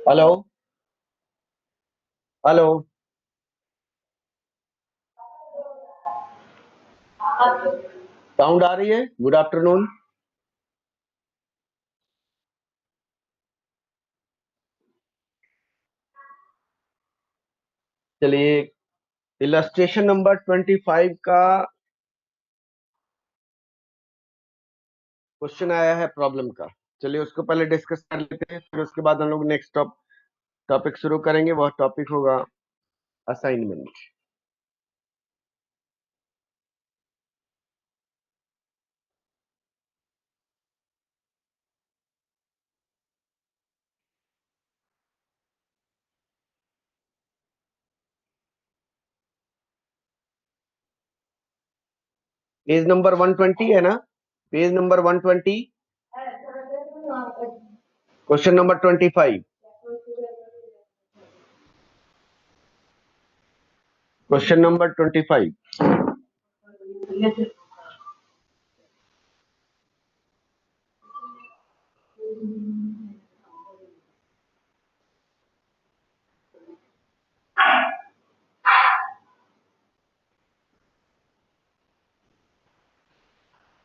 Hello hello. Sound आ रही है? Good afternoon. चलिए, इलस्ट्रेशन नंबर 25 का क्वेश्चन आया है प्रॉब्लम का। चलिए उसको पहले डिस्कस कर लेते हैं, फिर उसके बाद हम लोग नेक्स्ट टॉपिक शुरू करेंगे। वह टॉपिक होगा असाइनमेंट। पेज नंबर 120 है ना? Page number 120, question number 25। Question number 25।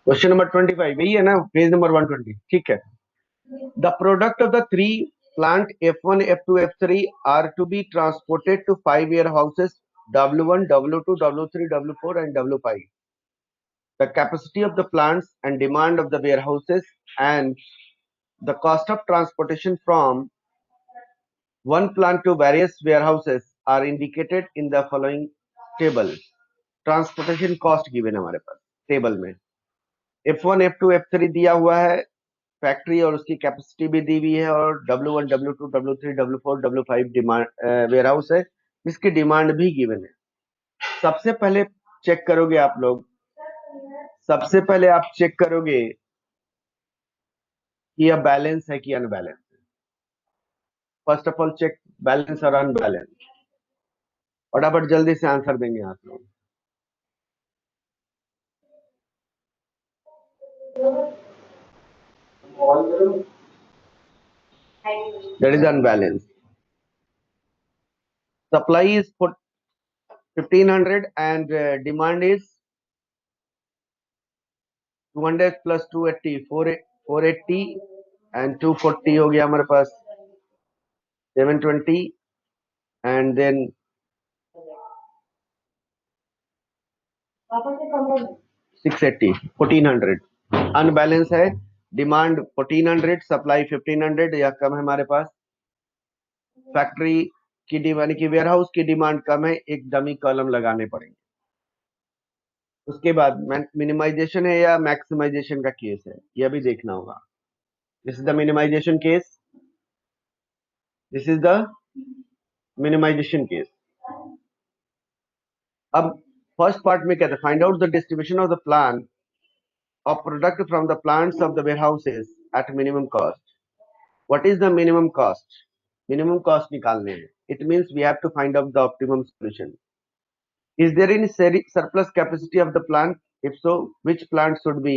Question number 25 यही है ना? पेज नंबर 120, ठीक है। The product of the three plant F1, F2, F3 are to be transported to 5 warehouses W1, W2, W3, W4 and W5. The capacity of the plants and demand of the warehouses and the cost of transportation from one plant to various warehouses are indicated in the following table. Transportation cost given है हमारे पास table में। F1, F2, F3 दिया हुआ है, factory और उसकी capacity भी दी हुई है, और W1, W2, W3, W4, W5 demand ware house है, इसकी डिमांड भी गिवन है। सबसे पहले चेक करोगे आप लोग, सबसे पहले आप चेक करोगे कि यह बैलेंस है कि अनबैलेंस है। First of all check balance और अनबैलेंस। फटाफट जल्दी से आंसर देंगे आप लोग। That is unbalanced. Supply is for 1500 and demand is 200 plus 280, 480 and 240 हो गया हमारे पास 720 and then 680, 1400। अनबैलेंस है, डिमांड 1400, सप्लाई 1500 या कम है हमारे पास। फैक्ट्री की डिमांड की वेयर हाउस की डिमांड कम है, एक डमी कॉलम लगाने पड़ेंगे। उसके बाद मिनिमाइजेशन है या मैक्सिमाइजेशन का केस है, यह भी देखना होगा। This is the minimization case, this is the minimization case. अब फर्स्ट पार्ट में कहते हैं find out the distribution of the plan of product from the plants of the warehouses at minimum cost. What is the minimum cost? Minimum cost निकालने हैं. It means we have to find out the optimum solution. Is there any surplus capacity of the plant? If so, which plant should be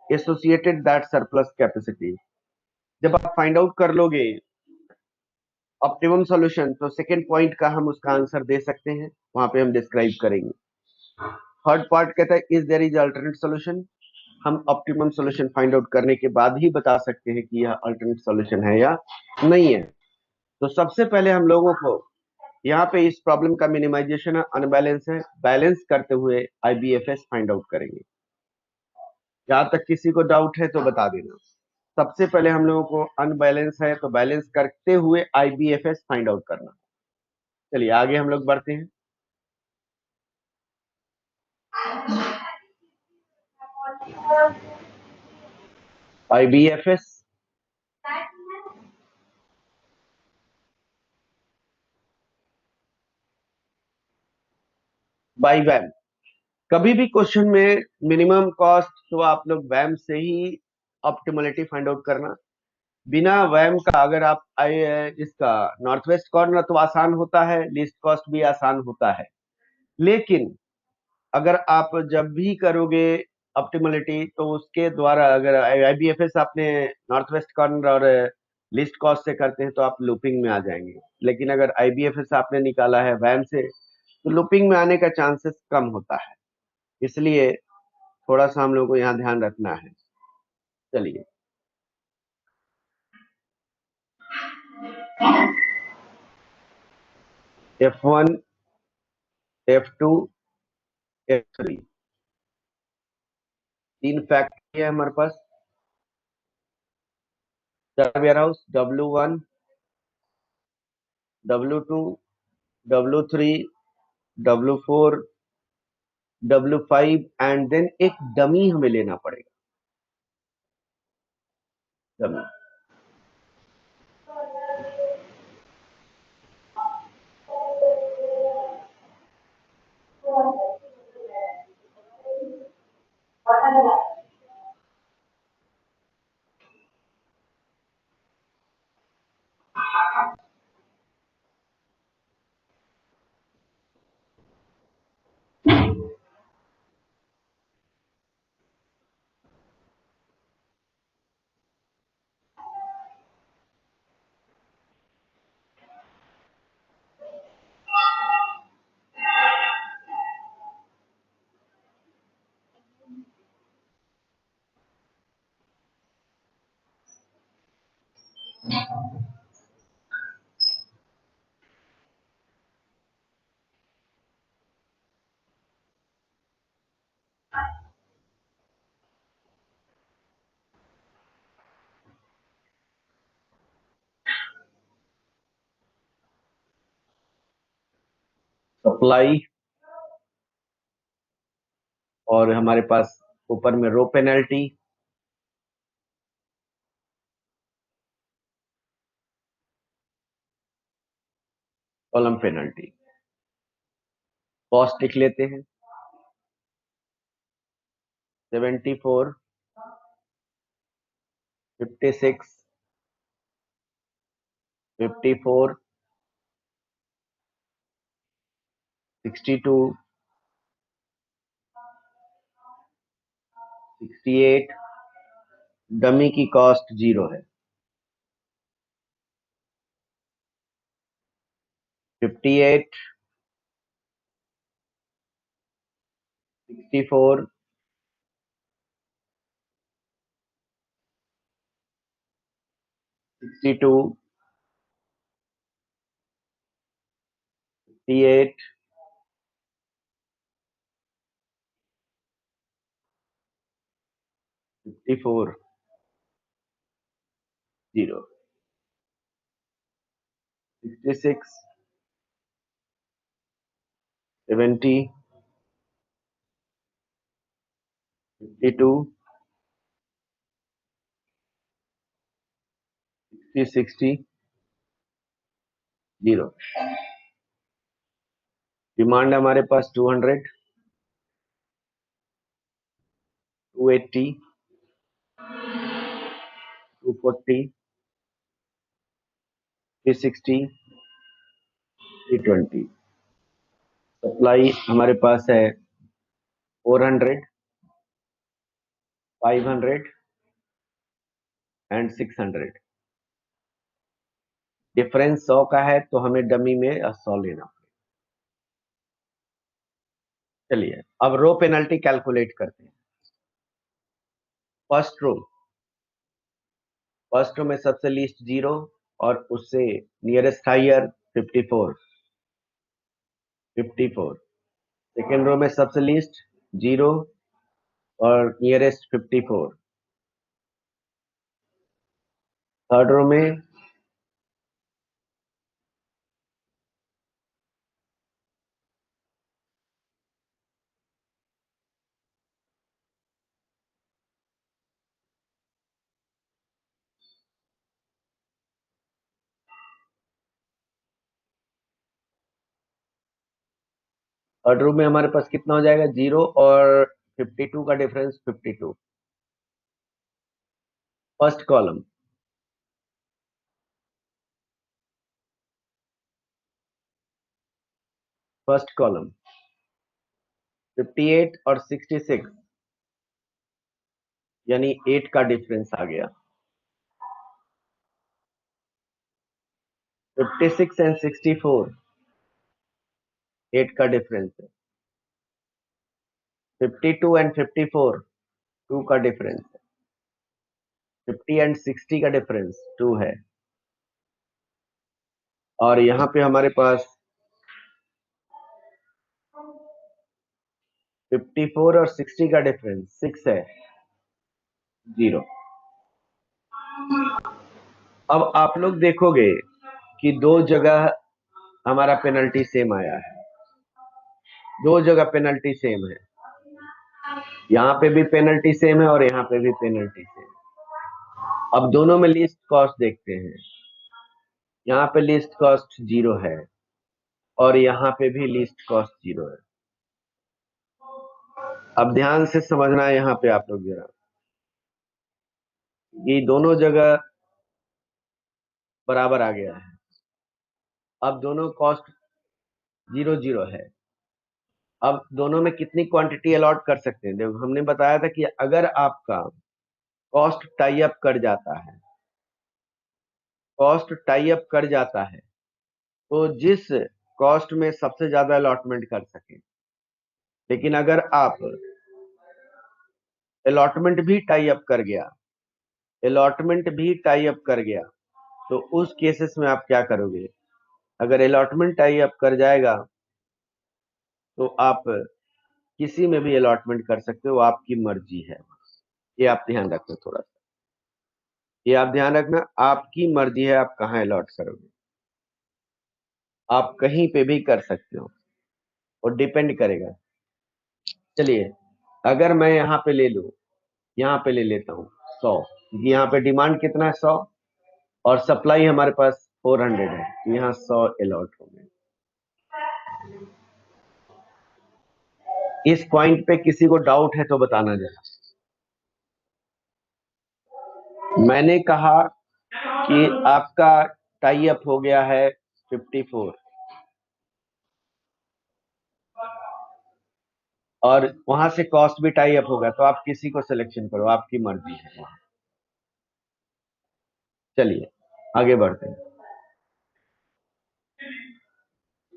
associated that surplus capacity? जब आप find out कर लोगे optimum solution, तो second point का हम उसका answer दे सकते हैं, वहां पे हम डिस्क्राइब करेंगे। थर्ड पार्ट कहता है is there is alternate solution. हम ऑप्टिमम सॉल्यूशन फाइंड आउट करने के बाद ही बता सकते हैं कि यह अल्टरनेट सॉल्यूशन है या नहीं है। तो सबसे पहले हम लोगों को यहाँ पे इस प्रॉब्लम का मिनिमाइजेशन अनबैलेंस है, बैलेंस करते हुए आईबीएफएस फाइंड आउट करेंगे। जहां तक किसी को डाउट है तो बता देना। सबसे पहले हम लोगों को अनबैलेंस है तो बैलेंस करते हुए आईबीएफएस फाइंड आउट करना। चलिए आगे हम लोग बढ़ते हैं। आईबीएफएस बाय वैम। कभी भी क्वेश्चन में मिनिमम कॉस्ट तो आप लोग वैम से ही ऑप्टिमलिटी फाइंड आउट करना। बिना वैम का अगर आप इसका नॉर्थ वेस्ट कॉर्नर तो आसान होता है, लीस्ट कॉस्ट भी आसान होता है, लेकिन अगर आप जब भी करोगे ऑप्टिमलिटी, तो उसके द्वारा अगर आईबीएफएस आपने नॉर्थ वेस्ट कॉर्नर और लिस्ट कॉस्ट से करते हैं तो आप लूपिंग में आ जाएंगे। लेकिन अगर आईबीएफएस आपने निकाला है वैम से तो लूपिंग में आने का चांसेस कम होता है। इसलिए थोड़ा सा हम लोग को यहाँ ध्यान रखना है। चलिए, F1, F2, F3 तीन फैक्ट्री है हमारे पास। Warehouse W1, W2, W3, W4, W5 and then एक डमी हमें लेना पड़ेगा। डमी सप्लाई, और हमारे पास ऊपर में row penalty, column penalty. Cost लिख लेते हैं 74, 56, 54, 62, 68। डमी की कॉस्ट 0 है। 58, 64, 62, 58, 54, 0, 66, 70, 52, 60, 0। डिमांड हमारे पास 200, 280, 240, 360, 320। सप्लाई हमारे पास है 400, 500 एंड 600। डिफरेंस 100 का है तो हमें डमी में 100 लेना। चलिए अब रो पेनल्टी कैलकुलेट करते हैं। फर्स्ट रो, फर्स्ट रो में सबसे लीस्ट 0 और उससे नियरेस्ट हायर 54, 54। सेकेंड रो में सबसे लीस्ट 0 और नियरेस्ट 54। थर्ड रो में थर्ड रो में हमारे पास कितना हो जाएगा, 0 और 52 का difference 52। First column, first column 58 और 66 यानी 8 का डिफरेंस आ गया। 56 एंड 64 8 का डिफरेंस है। 52 एंड 54 2 का डिफरेंस है। 50 एंड 60 का डिफरेंस 2 है। और यहाँ पे हमारे पास 54 और 60 का डिफरेंस 6 है, 0। अब आप लोग देखोगे कि दो जगह हमारा पेनल्टी सेम आया है, दो जगह पेनल्टी सेम है। यहाँ पे भी पेनल्टी सेम है और यहाँ पे भी पेनल्टी सेम है। अब दोनों में लीस्ट कॉस्ट देखते हैं। यहाँ पे लीस्ट कॉस्ट 0 है और यहाँ पे भी लीस्ट कॉस्ट 0 है। अब ध्यान से समझना है यहाँ पे आप लोग जरा, ये दोनों जगह बराबर आ गया है। अब दोनों कॉस्ट 0 0 है। अब दोनों में कितनी क्वांटिटी अलॉट कर सकते हैं? देखो हमने बताया था कि अगर आपका कॉस्ट टाई अप कर जाता है, कॉस्ट टाई अप कर जाता है तो जिस कॉस्ट में सबसे ज्यादा अलॉटमेंट कर सके, लेकिन अगर आप अलॉटमेंट भी टाई अप कर गया, अलॉटमेंट भी टाई अप कर गया, तो उस केसेस में आप क्या करोगे? अगर अलॉटमेंट टाई अप कर जाएगा तो आप किसी में भी अलॉटमेंट कर सकते हो, आपकी मर्जी है। ये आप ध्यान रखना, थोड़ा सा ये आप ध्यान रखना, आपकी मर्जी है आप कहाँ अलॉट करोगे। आप कहीं पे भी कर सकते हो और डिपेंड करेगा। चलिए अगर मैं यहाँ पे ले लूं, यहाँ पे ले लेता हूँ 100, यहाँ पे डिमांड कितना है 100 और सप्लाई हमारे पास 400 है, तो यहाँ 100 अलॉट हो गए। इस पॉइंट पे किसी को डाउट है तो बताना जरा। मैंने कहा कि आपका टाई अप हो गया है 54 और वहां से कॉस्ट भी टाई अप होगा, तो आप किसी को सिलेक्शन करो, आपकी मर्जी है वहां। चलिए आगे बढ़ते हैं।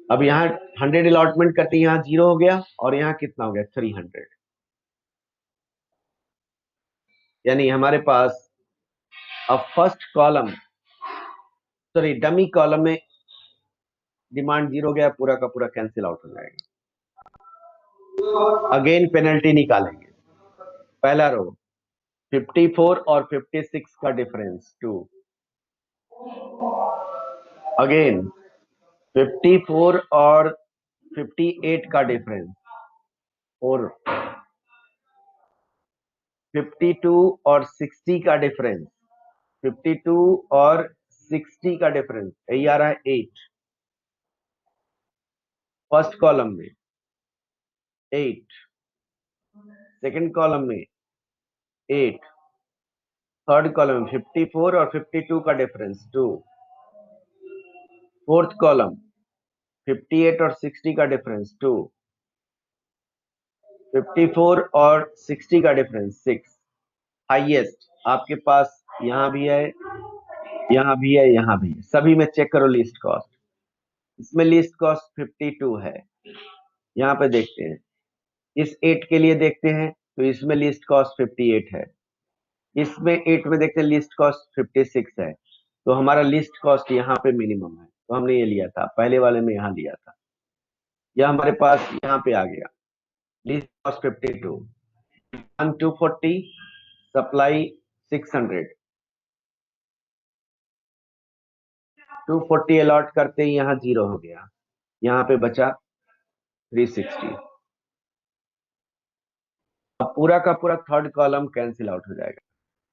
अब यहाँ 100 अलॉटमेंट करते यहाँ 0 हो गया और यहाँ कितना हो गया 300। यानी हमारे पास अब first column, sorry dummy column में डिमांड 0 गया, पूरा का पूरा कैंसिल आउट हो जाएगा। अगेन पेनल्टी निकालेंगे। पहला रो 54 और 56 का डिफरेंस 2। अगेन 54 और 58 का डिफरेंस 4। 52 और 60 का डिफरेंस, 52 और 60 का डिफरेंस यही आ रहा है 8। फर्स्ट कॉलम में 8, सेकंड कॉलम में 8, थर्ड कॉलम में 54 और 52 का डिफरेंस 2, फोर्थ कॉलम 58 और 60 का डिफरेंस 2, 54 और 60 का डिफरेंस 6। हाईएस्ट आपके पास यहाँ भी है, यहाँ भी है, यहाँ भी है, सभी में चेक करो लीस्ट कॉस्ट। इसमें लीस्ट कॉस्ट 52 है। यहाँ पे देखते हैं, इस 8 के लिए देखते हैं तो इसमें लीस्ट कॉस्ट 58 है। इसमें 8 में देखते हैं लीस्ट कॉस्ट 56 है। तो हमारा लिस्ट कॉस्ट यहाँ पे मिनिमम है, तो हमने ये लिया था, पहले वाले में यहाँ लिया था। यह हमारे पास यहाँ पे आ गया लिस्ट कॉस्ट 52, 240, सप्लाई 600, 240 अलॉट करते ही यहाँ 0 हो गया, यहाँ पे बचा 360। अब पूरा का पूरा थर्ड कॉलम कैंसिल आउट हो जाएगा,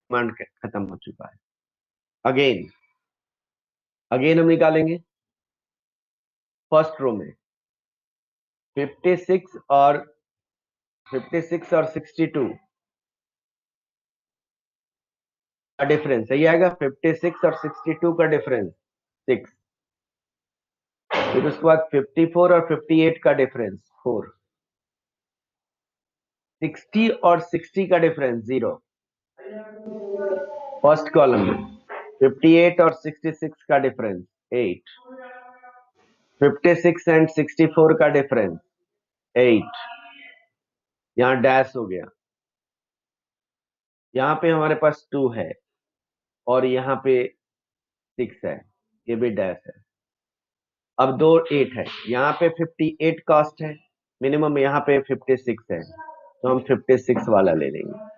डिमांड खत्म हो चुका है। अगेन अगेन हम निकालेंगे फर्स्ट रो में 56 और 62 का डिफरेंस सही आएगा। 56 और 62 का डिफरेंस 6। फिर उसके बाद 54 और 58 का डिफरेंस 4, 60 और 60 का डिफरेंस 0, फर्स्ट कॉलम में 58 और 66 का डिफरेंस 8, 56 एंड 64 का डिफरेंस 8, यहाँ डैश हो गया, यहाँ पे हमारे पास 2 है और यहाँ पे 6 है, ये भी डैश है। अब दो 8 है, यहाँ पे 58 कॉस्ट है, मिनिमम यहाँ पे 56 है, तो हम 56 वाला ले लेंगे।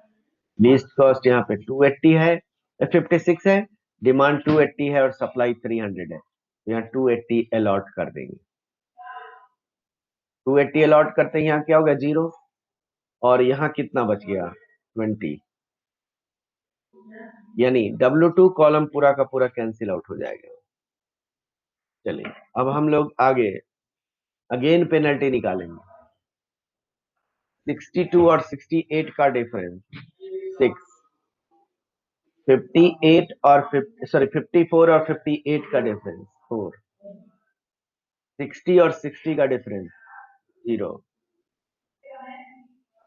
लीस्ट कॉस्ट यहाँ पे 280 है, 56 है, डिमांड 280 है और सप्लाई 300 है, तो यहाँ 280 अलॉट कर देंगे। 280 अलॉट करते हैं, यहाँ क्या होगा 0, और यहाँ कितना बच गया 20, यानी W2 कॉलम पूरा का पूरा कैंसिल आउट हो जाएगा। चलिए अब हम लोग आगे अगेन पेनल्टी निकालेंगे। 62 और 68 का डिफरेंस 6, 58 और 54 और 58 का डिफरेंस 4, 60 और 60 का डिफरेंस 0,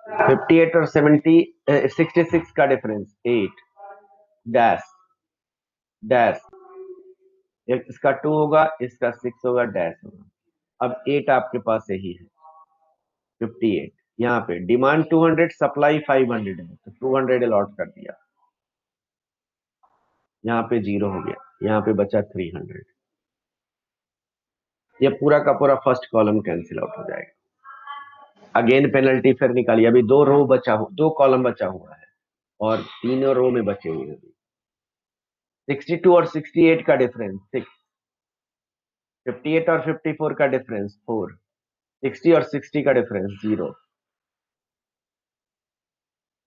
58 और 66 का डिफरेंस 8, डैश डैश, इसका 2 होगा, इसका 6 होगा, डैश होगा। अब 8 आपके पास यही है 58, यहाँ पे डिमांड 200, सप्लाई 500 है, तो 200 अलॉट कर दिया, यहाँ पे 0 हो गया, यहाँ पे बचा 300, ये पूरा का पूरा फर्स्ट कॉलम कैंसिल आउट हो जाएगा। अगेन पेनल्टी फिर निकालिए, अभी 2 कॉलम बचा हुआ है और 3 रो में बचे हुए हैं। 62 और 68 का डिफरेंस 6, 58 और 54 का डिफरेंस 4, 60 और 60 का difference 0,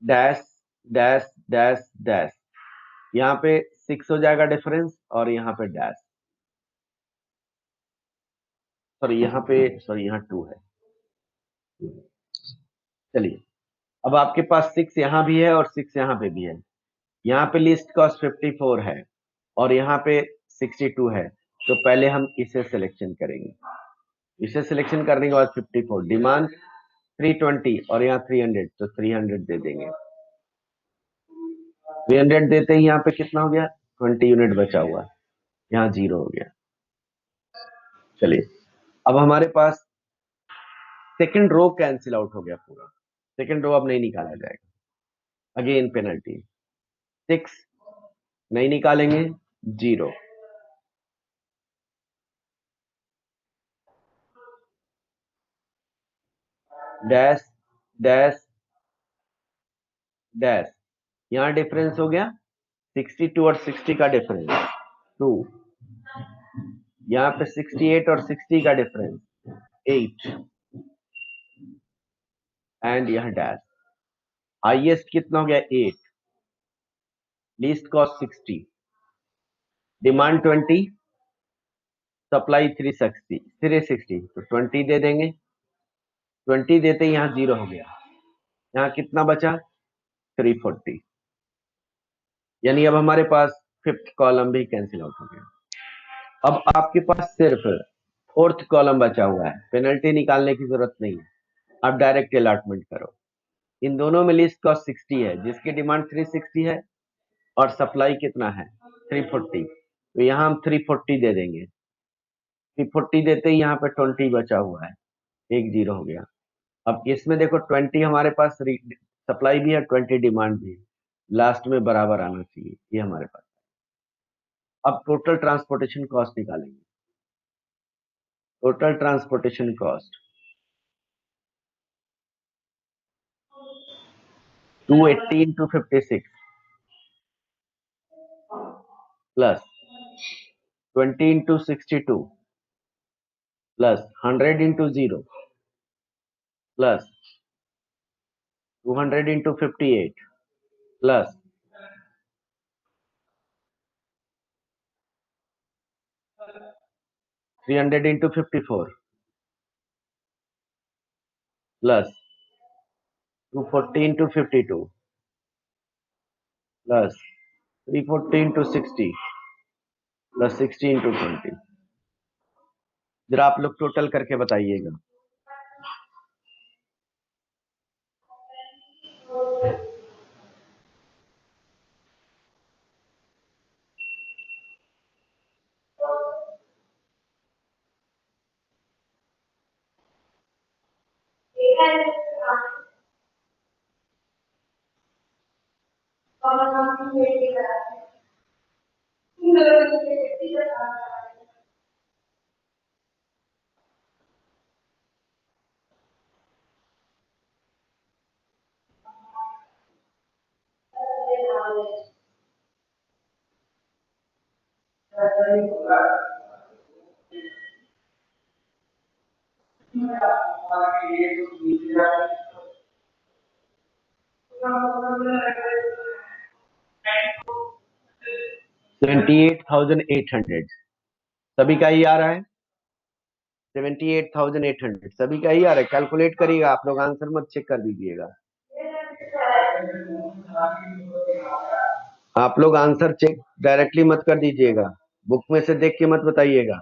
dash dash dash dash, यहाँ पे 6 हो जाएगा डिफरेंस और यहाँ पे डैश, सॉरी यहाँ 2 है। चलिए अब आपके पास 6 यहाँ भी है और 6 यहाँ पे भी है, यहाँ पे लिस्ट कॉस्ट 54 है और यहाँ पे 62 है, तो पहले हम इसे सिलेक्शन करेंगे। इसे सिलेक्शन करने के बाद 54, डिमांड 320 और यहाँ 300, तो 300 दे देंगे। 300 देते ही यहाँ पे कितना हो गया 20 यूनिट बचा हुआ, यहाँ 0 हो गया। चलिए अब हमारे पास सेकंड रो कैंसिल आउट हो गया पूरा, सेकंड रो अब नहीं निकाला जाएगा। अगेन पेनल्टी 6 नहीं निकालेंगे, 0, डैश डैश डैश, यहाँ डिफरेंस हो गया 62 और 60 का डिफरेंस 2, यहाँ पे 68 और 60 का डिफरेंस 8 एंड यहाँ डैश। हाईएस्ट कितना हो गया 8, लीस्ट कॉस्ट 60, डिमांड 20, सप्लाई 360, तो 20 दे देंगे। 20 देते ही यहाँ 0 हो गया, यहाँ कितना बचा 340, यानी अब हमारे पास फिफ्थ कॉलम भी कैंसिल आउट हो गया। अब आपके पास सिर्फ फोर्थ कॉलम बचा हुआ है, पेनल्टी निकालने की जरूरत नहीं है, आप डायरेक्ट अलॉटमेंट करो। इन दोनों में लिस्ट कॉस्ट 60 है, जिसकी डिमांड 360 है और सप्लाई कितना है 340, तो यहाँ हम 340 दे देंगे। 340 देते ही यहाँ पे 20 बचा हुआ है, एक 0 हो गया। अब इसमें देखो 20 हमारे पास सप्लाई भी है, 20 डिमांड भी है, लास्ट में बराबर आना चाहिए, ये हमारे पास। अब टोटल ट्रांसपोर्टेशन कॉस्ट निकालेंगे। Total transportation cost 280 into 56 plus 20 into 62 plus 100 into 0 plus 200 into 58 plus 300 into 54 plus 240 into 52 plus 340 into 60 plus 60 into 20। जरा आप लोग टोटल करके बताइएगा। 78,800 सभी का ही आ रहा है। 78,800 सभी का ही आ रहा है। कैलकुलेट करिएगा आप लोग, आंसर मत चेक कर दीजिएगा। आप लोग आंसर चेक डायरेक्टली मत कर दीजिएगा, बुक में से देख के मत बताइएगा।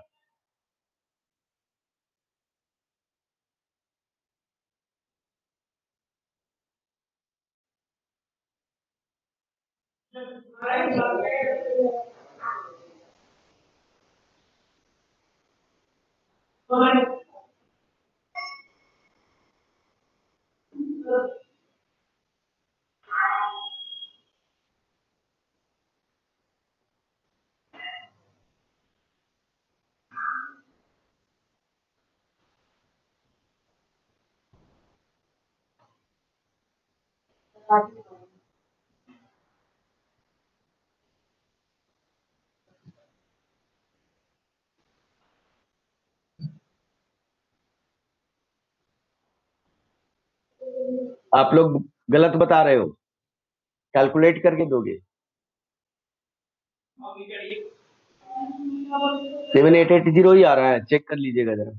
आप लोग गलत बता रहे हो, कैलकुलेट करके दोगे। 7880 ही आ रहा है, चेक कर लीजिएगा जरा।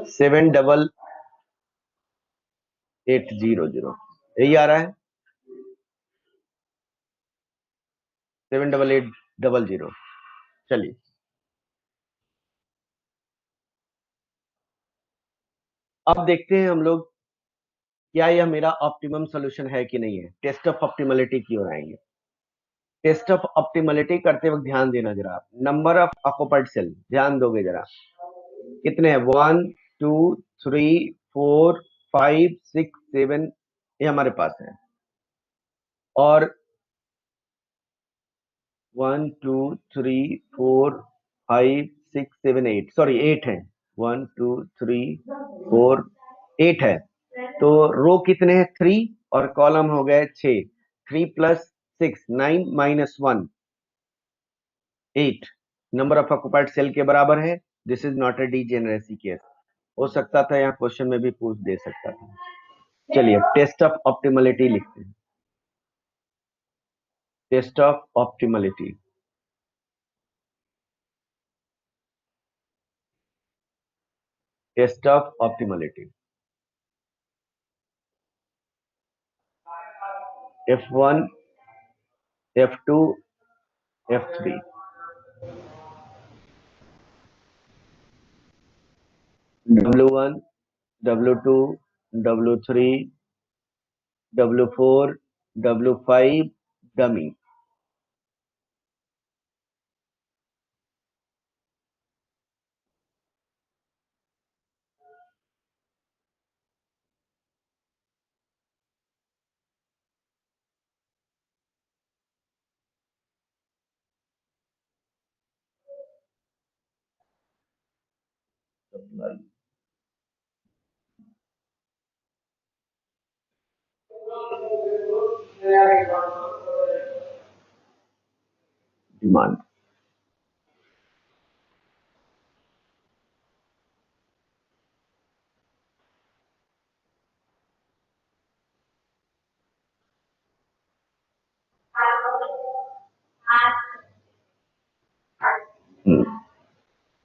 सेवन डबल 800 यही आ रहा है। 7800। चलिए अब देखते हैं हम लोग, क्या यह मेरा ऑप्टिमम सॉल्यूशन है कि नहीं है। टेस्ट ऑफ ऑप्टिमलिटी की ओर आएंगे। टेस्ट ऑफ ऑप्टिमलिटी करते वक्त ध्यान देना जरा, नंबर ऑफ ऑक्युपाइड सेल ध्यान दोगे जरा, कितने हैं। 1 2 3 4 5 6 7 ये हमारे पास है। और 1 2 3 4 5 6 7 8, सॉरी 8 है। 1 2 3 4 8 है। तो रो कितने हैं, 3, और कॉलम हो गए 6। 3 + 6 9 - 1 8 नंबर ऑफ ऑक्युपाइड सेल के बराबर है। This is not A degeneracy case. हो सकता था यहाँ क्वेश्चन में भी पूछ दे सकता था। चलिए टेस्ट ऑफ ऑप्टिमलिटी लिखते हैं। Test of optimality, test of optimality. F1 F2 F3। W1 W2 W3 W4 W5 dummy. Supply demand.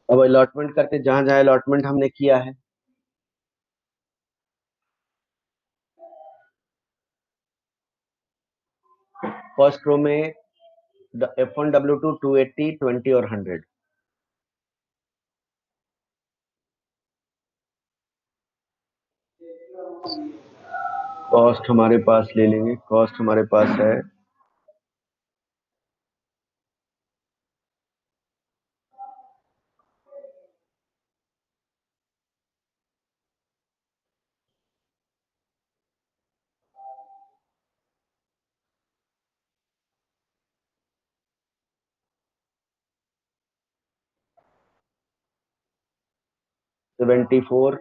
अब अलॉटमेंट करते, जहां जहां अलॉटमेंट हमने किया है, फर्स्ट रो में F1W2 280 20 और 100। कॉस्ट हमारे पास ले लेंगे, कॉस्ट हमारे पास है 74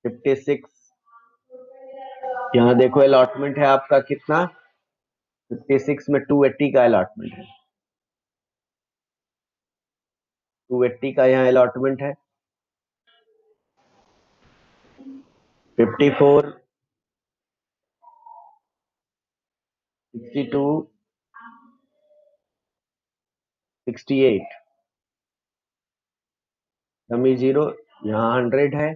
56। यहाँ देखो अलॉटमेंट है आपका कितना, 56 में 280 का अलॉटमेंट है, 280 का यहाँ अलॉटमेंट है। 54 62 68 डमी 0, यहाँ 100 है।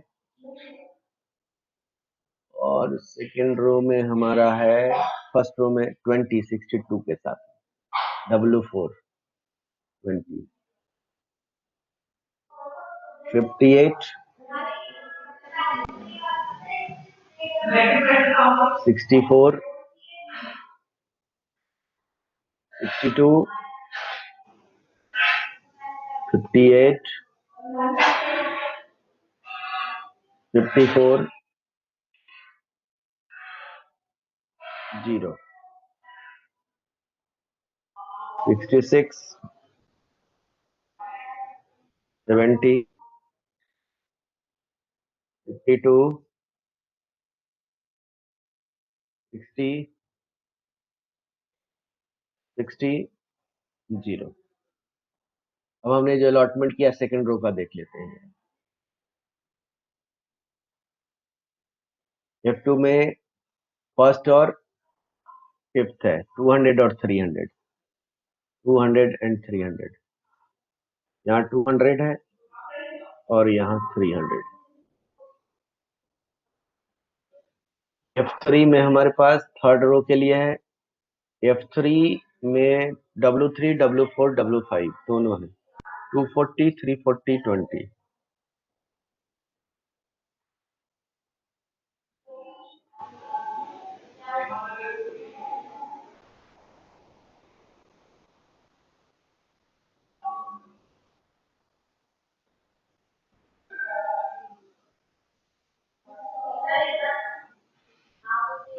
और सेकेंड रो में हमारा है, फर्स्ट रो में 20 62 के साथ W4 20 58 64 62 58 54 0 66 70 52 60 60 0। अब हमने जो अलॉटमेंट किया सेकंड रो का देख लेते हैं। F2 में फर्स्ट और फिफ्थ है 200 और 300, 200 एंड 300। यहाँ 200 है और यहाँ 300। F3 में हमारे पास थर्ड रो के लिए है, F3 में W3 W4 W5 दोनों है, 240 340 20।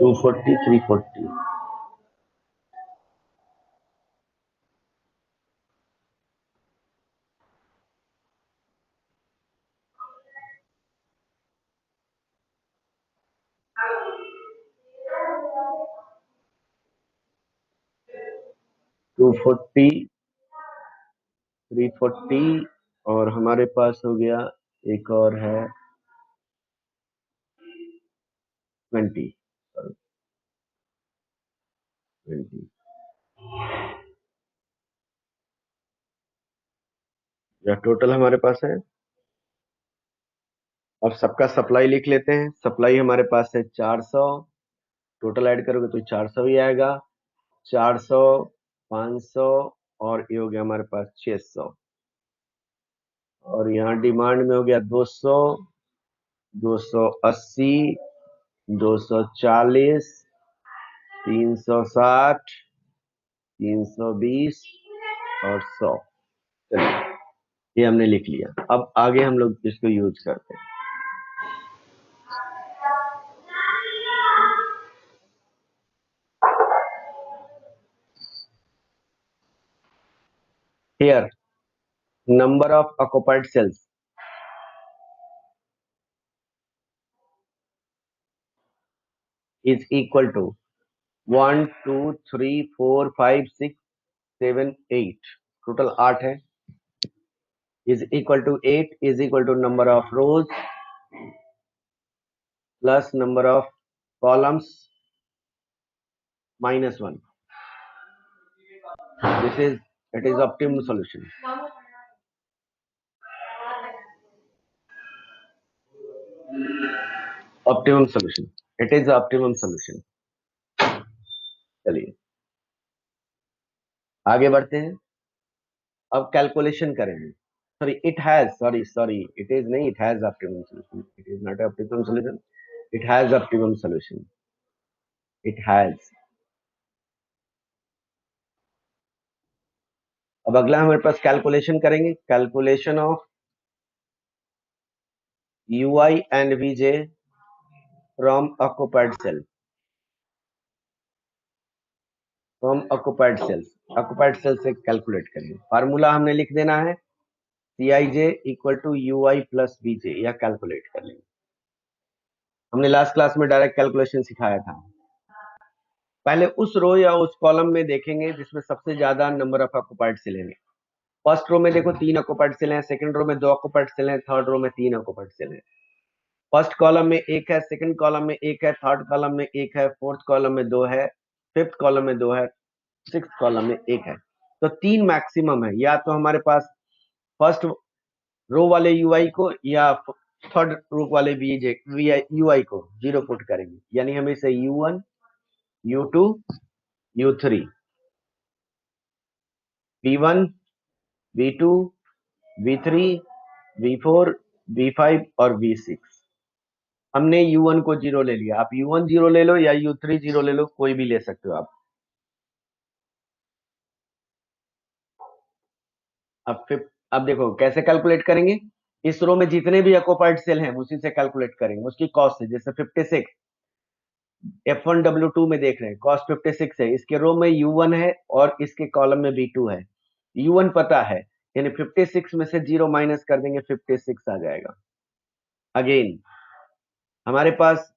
240 340 240 340 और हमारे पास हो गया एक और है 20 20। यह टोटल हमारे पास है। अब सबका सप्लाई लिख लेते हैं। सप्लाई हमारे पास है 400, टोटल ऐड करोगे तो 400 ही आएगा। 400 500 और ये हो गया हमारे पास 600। और यहाँ डिमांड में हो गया 200 280 240 360 320 और 100। चलिए ये हमने लिख लिया। अब आगे हम लोग इसको यूज करते हैं। Here, number of occupied cells is equal to 1 2 3 4 5 6 7 8, total 8 है, is equal to 8 is equal to number of rows plus number of columns minus 1. This is, it is optimum solution. Optimum solution. It is the optimum solution. चलिए आगे बढ़ते हैं. अब calculation करेंगे. Sorry it is नहीं, it has optimum solution, it is not optimum solution, it has optimum solution, it has. अब अगला हमारे पास कैलकुलेशन करेंगे, calculation of ui and vj from occupied cell, from occupied cell से calculate करेंगे. Formula हमने लिख देना है Cij equal to ui plus bj, या कैलकुलेट कर लेंगे. हमने लास्ट क्लास में डायरेक्ट कैलकुलेशन सिखाया था. पहले उस रो या उस कॉलम में देखेंगे जिसमें सबसे ज्यादा नंबर ऑफ ऑक्युपाइड सेल हैं. फर्स्ट रो में देखो 3 ऑक्युपाइड सेल हैं, सेकंड रो में 2 ऑक्युपाइड सेल हैं, थर्ड रो में 3 ऑक्युपाइड सेल हैं. फर्स्ट कॉलम में 1 है, सेकंड कॉलम में 1 है, थर्ड कॉलम में 1 है, फोर्थ कॉलम में 2 है, फिफ्थ कॉलम में 2 है, सिक्स्थ कॉलम में 1 है. तो 3 मैक्सिमम है. या तो हमारे पास फर्स्ट रो वाले यूआई को या थर्ड रो वाले यूआई को 0 पुट करेंगे, यानी हमें से u1 u2 u3 v1 v2 v3 v4 v5 और v6. हमने u1 को 0 ले लिया. आप u1 0 ले लो या u3 0 ले लो, कोई भी ले सकते हो आप. अब देखो कैसे कैलकुलेट करेंगे. इस रो में जितने भी ऑक्युपाइड सेल हैं उसी से कैलकुलेट करेंगे, उसकी कॉस्ट से. जैसे 56 F1W2 में देख रहे हैं, कॉस्ट 56 है. इसके रो में u1 है और इसके कॉलम में v2 है. u1 पता है, यानी 56 में से 0 माइनस कर देंगे, 56 आ जाएगा. अगेन हमारे पास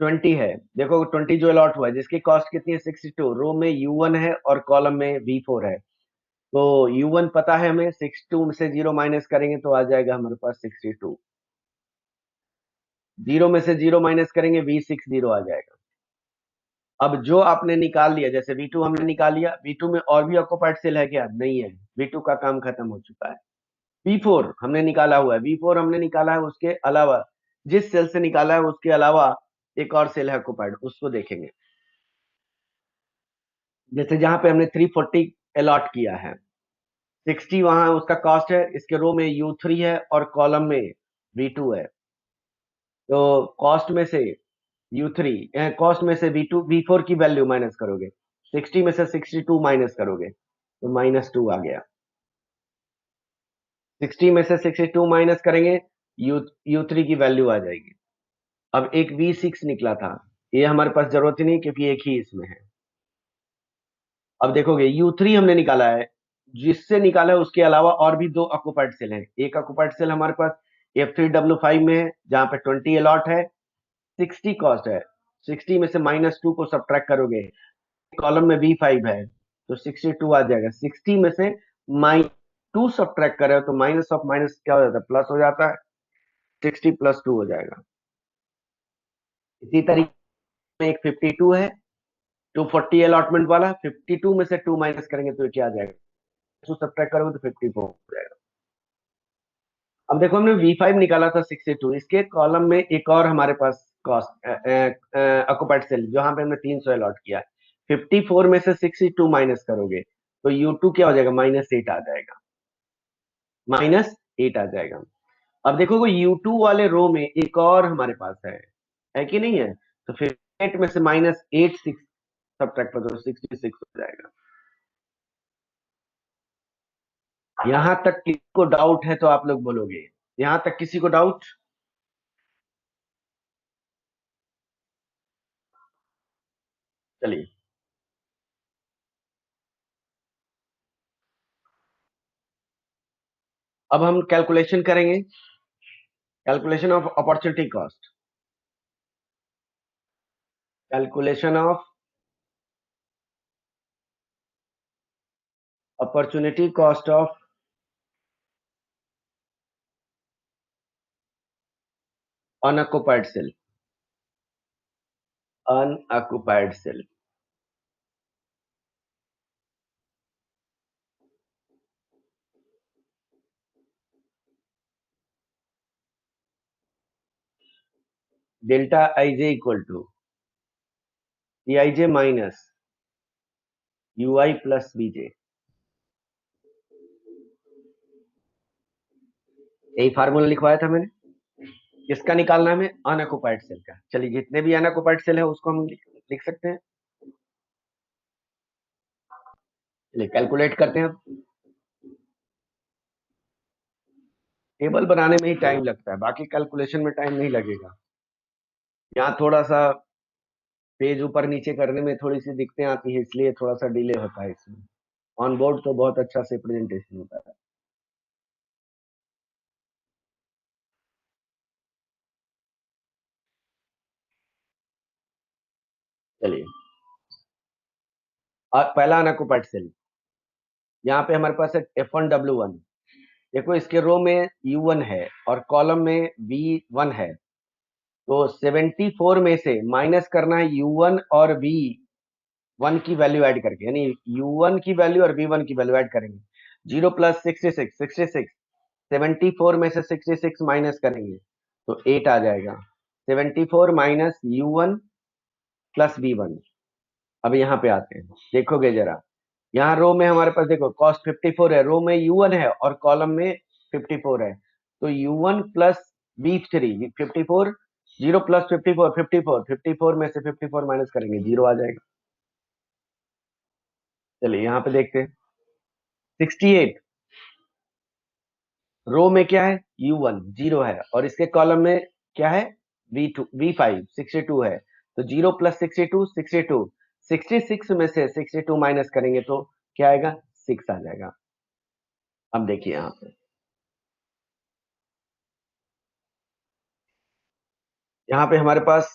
20 है. देखो 20 जो अलॉट हुआ है, जिसकी कॉस्ट कितनी है 62. रो में u1 है और कॉलम में v4 है. तो u1 पता है हमें, 62 में से 0 माइनस करेंगे तो आ जाएगा हमारे पास 62. 0 में से 0 माइनस करेंगे, v6 0 आ जाएगा. अब जो आपने निकाल लिया, जैसे v2 हमने निकाल लिया, v2 में और भी ऑक्युपाइड सेल है क्या? नहीं है, v2 का काम खत्म हो चुका है. v4 हमने निकाला हुआ है, v4 हमने निकाला है, उसके अलावा जिस सेल से निकाला है उसके अलावा एक और सेल है ऑक्युपाइड, उसको देखेंगे. जैसे जहां पे हमने 340 अलॉट किया है, 60 वहां उसका कॉस्ट है, इसके रो में u3 है और कॉलम में v2 है. तो कॉस्ट में से u3, कॉस्ट में से v2 v4 की वैल्यू माइनस करोगे, 60 में से 62 माइनस करोगे तो -2 आ गया. 60 में से 62 माइनस करेंगे, u3 की वैल्यू आ जाएगी. अब एक v6 निकला था, ये हमारे पास जरूरत ही नहीं क्योंकि एक ही इसमें है. अब देखोगे u3 हमने निकाला है, जिससे निकाला है उसके अलावा और भी 2 ऑक्युपाइड सेल हैं. एक ऑक्युपाइड सेल हमारे पास F3W5 में है जहां पे 20 अलॉट है, 60 कॉस्ट है. 60 में से -2 को सब्ट्रैक्ट करोगे, कॉलम में v5 है तो 62 आ जाएगा. 60 में से -2 सब्ट्रैक्ट कर रहे हो तो माइनस ऑफ माइनस क्या हो जाता है, प्लस हो जाता है. 60 + 2 हो जाएगा. इसी तरीके में एक 52 है, 240 अलॉटमेंट वाला. 52 में से 2 माइनस करेंगे तो क्या आ जाएगा, 2 सब्ट्रैक्ट करोगे तो 54 हो जाएगा. अब देखो हमने v5 निकाला था 62, इसके कॉलम में एक और हमारे पास कॉस्ट ऑक्युपाइड सेल जहां पे हमने 300 अलॉट किया है. 54 में से 62 माइनस करोगे तो u2 क्या हो जाएगा, -8 आ जाएगा. -8 आ जाएगा. अब देखो u2 वाले रो में एक और हमारे पास है कि नहीं है. तो फिर 8 में से -8 6 सब्ट्रैक्ट करो, 66 हो जाएगा. यहां तक किसी को डाउट है तो आप लोग बोलोगे. यहां तक किसी को डाउट? चलिए अब हम कैलकुलेशन करेंगे, calculation of opportunity cost, calculation of opportunity cost of unoccupied cell, unoccupied cell. Delta i j equal to c i j minus u i plus b j, यही फार्मूला लिखवाया था मैंने। किसका निकालना है हमें? अनऑक्युपाइड सेल का। चलिए जितने भी अनऑक्युपाइड सेल है उसको हम लिख सकते हैं। चलिए कैलकुलेट करते हैं। अब टेबल बनाने में ही टाइम लगता है, बाकी कैलकुलेशन में टाइम नहीं लगेगा। यहाँ थोड़ा सा पेज ऊपर नीचे करने में थोड़ी सी दिक्कतें आती है, इसलिए थोड़ा सा डिले होता है इसमें। ऑन बोर्ड तो बहुत अच्छा से प्रेजेंटेशन होता है। चलिए पहला अनऑक्युपाइड सेल, यहाँ पे हमारे पास है F1W1। देखो इसके रो में U1 है और कॉलम में V1 है, तो 74 में से माइनस करना है U1 और V1 की वैल्यू ऐड करके, यानी U1 की वैल्यू और V1 की वैल्यू ऐड करेंगे। 0 प्लस 66, 66, 74 में से 66 माइनस करेंगे तो 8 आ जाएगा। 74 माइनस U1 प्लस V1। अब यहाँ पे आते हैं, देखोगे जरा, यहाँ रो में हमारे पास देखो कॉस्ट 54 है, रो में U1 है और कॉलम में 54 है, तो U1 प्लस B3 54, 0 प्लस 54 54, 54 में से 54 माइनस करेंगे 0 आ जाएगा। चलिए यहाँ पे देखते हैं 68, रो में क्या है? U1 0 है और इसके कॉलम में क्या है? V2 V5 62 है, तो 0 प्लस 62 62, 66 में से 62 माइनस करेंगे तो क्या आएगा? 6 आ जाएगा। अब देखिए यहाँ पे, यहाँ पे हमारे पास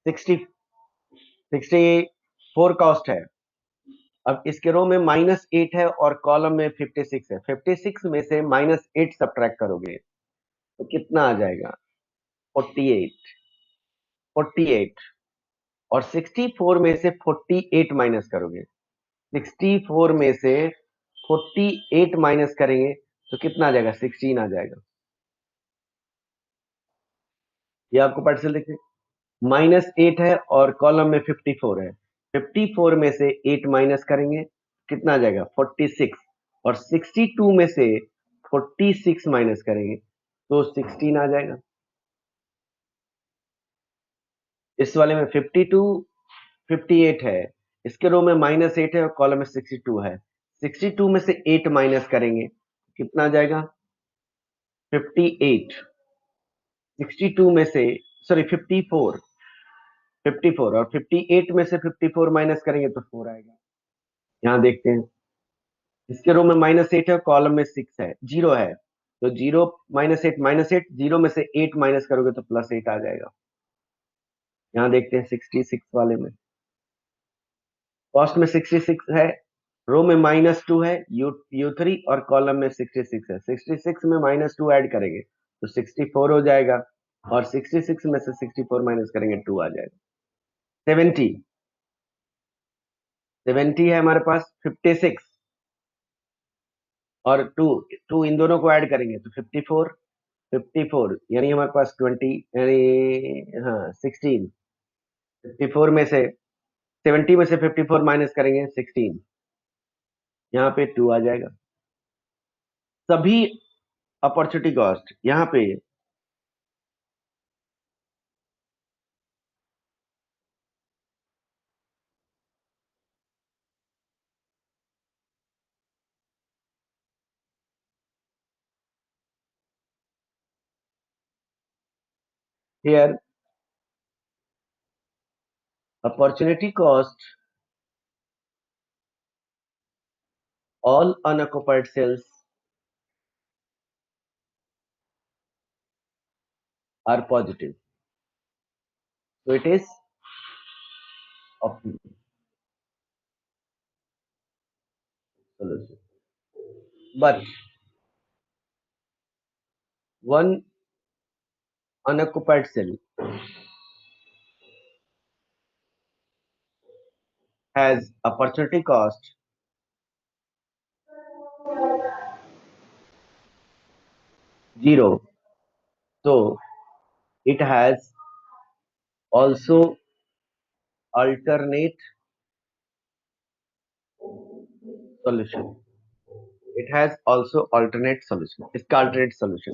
60 64 कॉस्ट है। अब इसके रो में -8 है और कॉलम में 56 है, 56 में से -8 सब्ट्रैक्ट करोगे तो कितना आ जाएगा? 48, 48, और 64 में से 48 माइनस करोगे, 64 में से 48 माइनस करेंगे तो कितना आ जाएगा? 16 आ जाएगा। ये आपको पार्टिकल देखिए, -8 है और कॉलम में 54 है, 54 में से 8 माइनस करेंगे कितना आ जाएगा? 46, और 62 में से 46 माइनस करेंगे तो 16 आ जाएगा। इस वाले में 52 58 है, इसके रो में -8 है और कॉलम में 62 है, 62 में से 8 माइनस करेंगे कितना आ जाएगा? 58, 62 में से, सॉरी 54, 54, और 58 में से 54 माइनस करेंगे तो 4 आएगा। यहाँ देखते हैं, इसके रो में -8 है, कॉलम में 6 है, 0 है, तो 0 -8, 0 में से 8 माइनस करोगे तो +8 आ जाएगा। यहाँ देखते हैं 66 वाले में, कॉस्ट में 66 है, रो में -2 है, U3, और कॉलम में 66 है, 66 में -2 ऐड करेंगे तो 64 हो जाएगा, और 66 में से 64 माइनस करेंगे 2 आ जाएगा। 70, 70 है हमारे पास, 56 और 2, 2 इन दोनों को ऐड करेंगे तो 54, 54 यानी हमारे पास 20, यानी हाँ 16, 54 में से 70 में से 54 माइनस करेंगे 16, यहाँ पे 2 आ जाएगा। सभी अपॉर्चुनिटी कॉस्ट यहाँ पे, here opportunity cost all unoccupied cells are positive. So it is optimum solution. But one unoccupied cell has opportunity cost 0. So it has also alternate solution. It has also alternate solution. इसका alternate solution.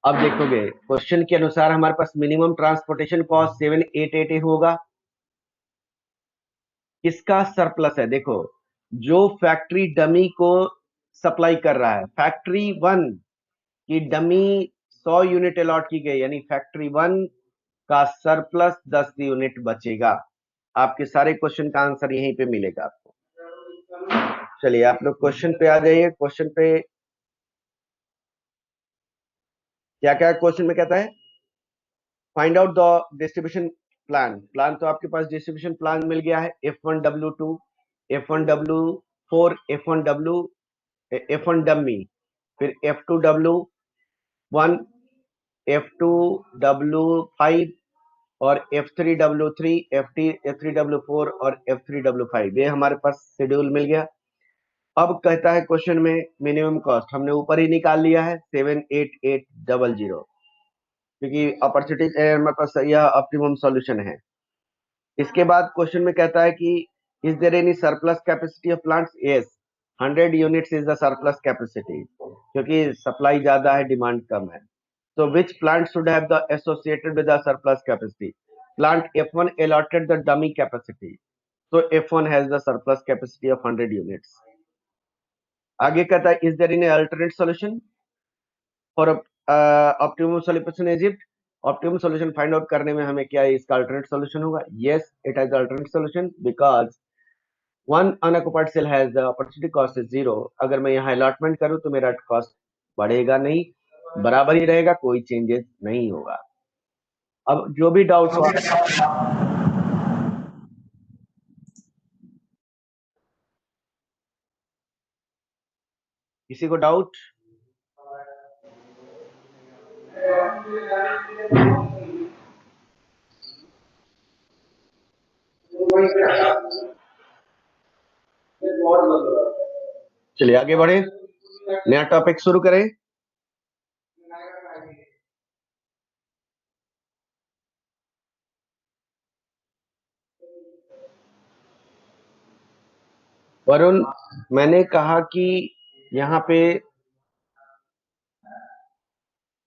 अब देखोगे question के अनुसार हमारे पास minimum transportation cost 7,888 होगा. किसका surplus है? देखो, जो फैक्ट्री डमी को सप्लाई कर रहा है, फैक्ट्री 1 की डमी 100 यूनिट अलॉट की गई, यानी फैक्ट्री 1 का सरप्लस 10 यूनिट बचेगा. आपके सारे क्वेश्चन का आंसर यहीं पे मिलेगा आपको. चलिए आप लोग क्वेश्चन पे आ जाइए. क्वेश्चन पे क्या क्या क्वेश्चन में कहता है? Find out the distribution plan तो आपके पास डिस्ट्रीब्यूशन प्लान मिल गया है. F1W2, F1W4, F1 डमी, फिर F2W1, F2W5 और F3W3, F3W4 और F3W5. ये हमारे पास शेड्यूल मिल गया. अब कहता है क्वेश्चन में मिनिमम कॉस्ट हमने ऊपर ही निकाल लिया है 78800, क्योंकि अपॉर्चुनिटी हमारे पास यह ऑप्टिमम सॉल्यूशन है. इसके बाद क्वेश्चन में कहता है कि is there any surplus capacity of plants? Yes, 100 units is the surplus capacity, क्योंकि सप्लाई ज्यादा है, डिमांड कम है. So which plant should have the associated with the surplus capacity? Plant F1 allotted the dummy capacity. So F1 has the surplus capacity of 100 units. आगे कहता है is there any alternate solution for optimum solution is it? Optimum solution find out करने में हमें क्या इसका alternate solution होगा? Yes, it has the alternate solution because one unoccupied cell has the opportunity cost is 0. अगर मैं यहाँ allotment करूँ तो मेरा cost बढ़ेगा नहीं, बराबर ही रहेगा, कोई changes नहीं होगा. अब जो भी डाउट हो, किसी को डाउट? चलिए आगे बढ़े, नया टॉपिक शुरू करें. वरुण, मैंने कहा कि यहाँ पे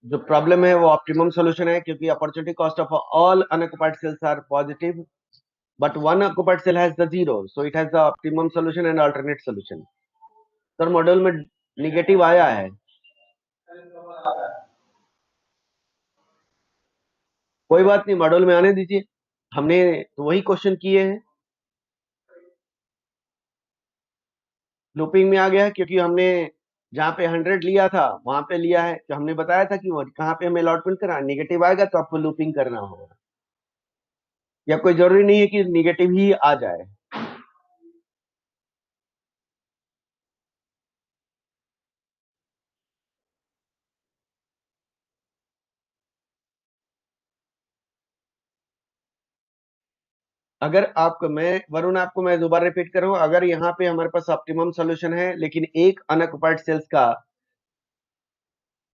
जो प्रॉब्लम है वो ऑप्टिमम सॉल्यूशन है, क्योंकि opportunity cost of all unoccupied cells are positive, but one occupied cell has the 0, so it has the optimum solution and alternate solution. Sir module में निगेटिव आया है, कोई बात नहीं, मॉड्यूल में आने दीजिए. हमने तो वही क्वेश्चन किए हैं. लूपिंग में आ गया है क्योंकि हमने जहाँ पे 100 लिया था वहां पे लिया है, तो हमने बताया था कि वो कहाँ पे हमें अलॉटमेंट करना. निगेटिव आएगा तो आपको लूपिंग करना होगा, या कोई जरूरी नहीं है कि निगेटिव ही आ जाए. अगर आपको मैं वरुण आपको मैं दोबारा रिपीट करूं, अगर यहाँ पे हमारे पास ऑप्टिमम सॉल्यूशन है लेकिन एक अनऑक्युपाइड सेल्स का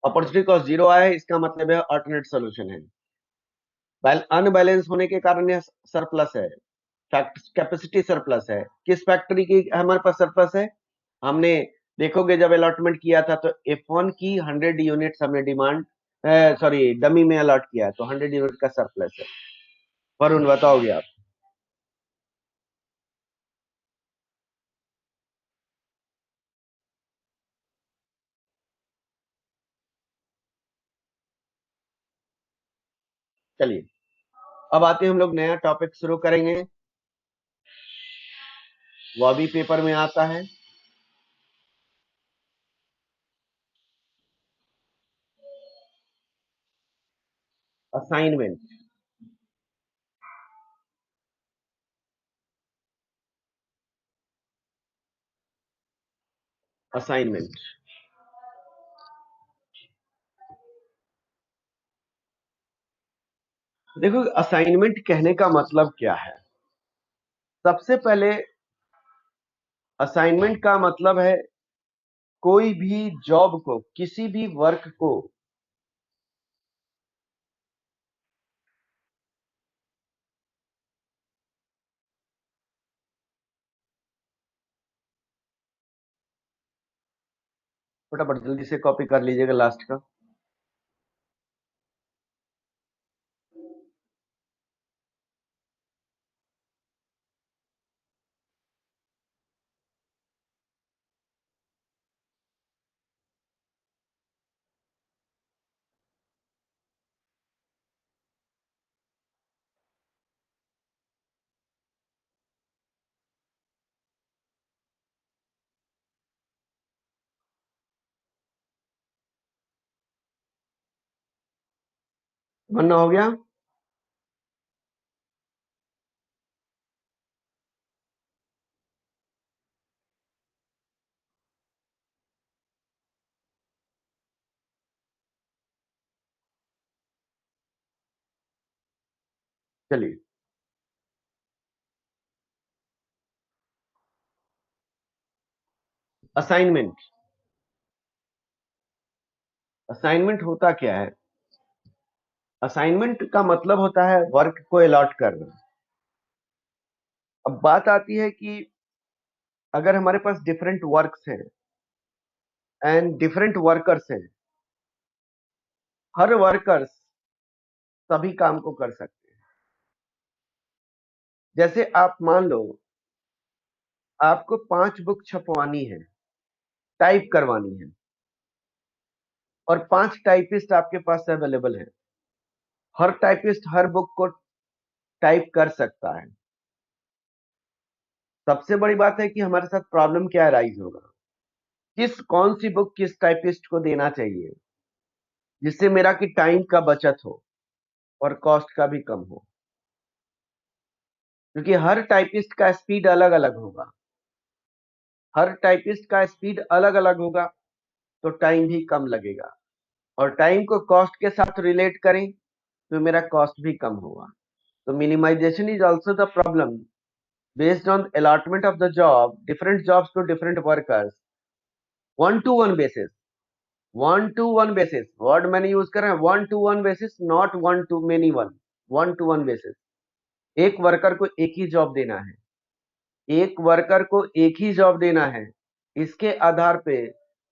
अपॉर्चुनिटी कॉस्ट 0 आया है, इसका मतलब है अल्टरनेट सॉल्यूशन है. अनबैलेंस होने के कारण यह सरप्लस है, कैपेसिटी सरप्लस है. किस फैक्ट्री की हमारे पास सरप्लस है? हमने देखोगे जब अलॉटमेंट किया था तो F1 की 100 यूनिट्स हमने डिमांड सॉरी डमी में अलॉट किया, तो 100 यूनिट का सरप्लस है. वरुण बताओगे आप? चलिए अब आते हैं, हम लोग नया टॉपिक शुरू करेंगे, वो भी पेपर में आता है. असाइनमेंट। असाइनमेंट, देखो असाइनमेंट कहने का मतलब क्या है। सबसे पहले असाइनमेंट का मतलब है कोई भी जॉब को, किसी भी वर्क को फटाफट जल्दी से कॉपी कर लीजिएगा लास्ट का। बनना हो गया। चलिए, असाइनमेंट, असाइनमेंट होता क्या है। असाइनमेंट का मतलब होता है वर्क को अलॉट करना। अब बात आती है कि अगर हमारे पास डिफरेंट वर्क्स हैं एंड डिफरेंट वर्कर्स हैं, हर वर्कर्स सभी काम को कर सकते हैं। जैसे आप मान लो आपको 5 बुक छपवानी है, टाइप करवानी है, और 5 टाइपिस्ट आपके पास अवेलेबल है। हर टाइपिस्ट हर बुक को टाइप कर सकता है। सबसे बड़ी बात है कि हमारे साथ प्रॉब्लम क्या राइज होगा, कौन सी बुक किस टाइपिस्ट को देना चाहिए जिससे मेरा कि टाइम का बचत हो और कॉस्ट का भी कम हो, क्योंकि हर टाइपिस्ट का स्पीड अलग अलग होगा। हर टाइपिस्ट का स्पीड अलग अलग होगा तो टाइम भी कम लगेगा, और टाइम को कॉस्ट के साथ रिलेट करें तो मेरा कॉस्ट भी कम होगा। तो minimization is also the problem based on allotment of the job, different jobs to different workers, one to one basis, one two one basis, word मैंने यूज कर रहा है one two one basis, not one two many one, one two one basis. एक worker को एक ही job देना है, एक वर्कर को एक ही जॉब देना है। इसके आधार पे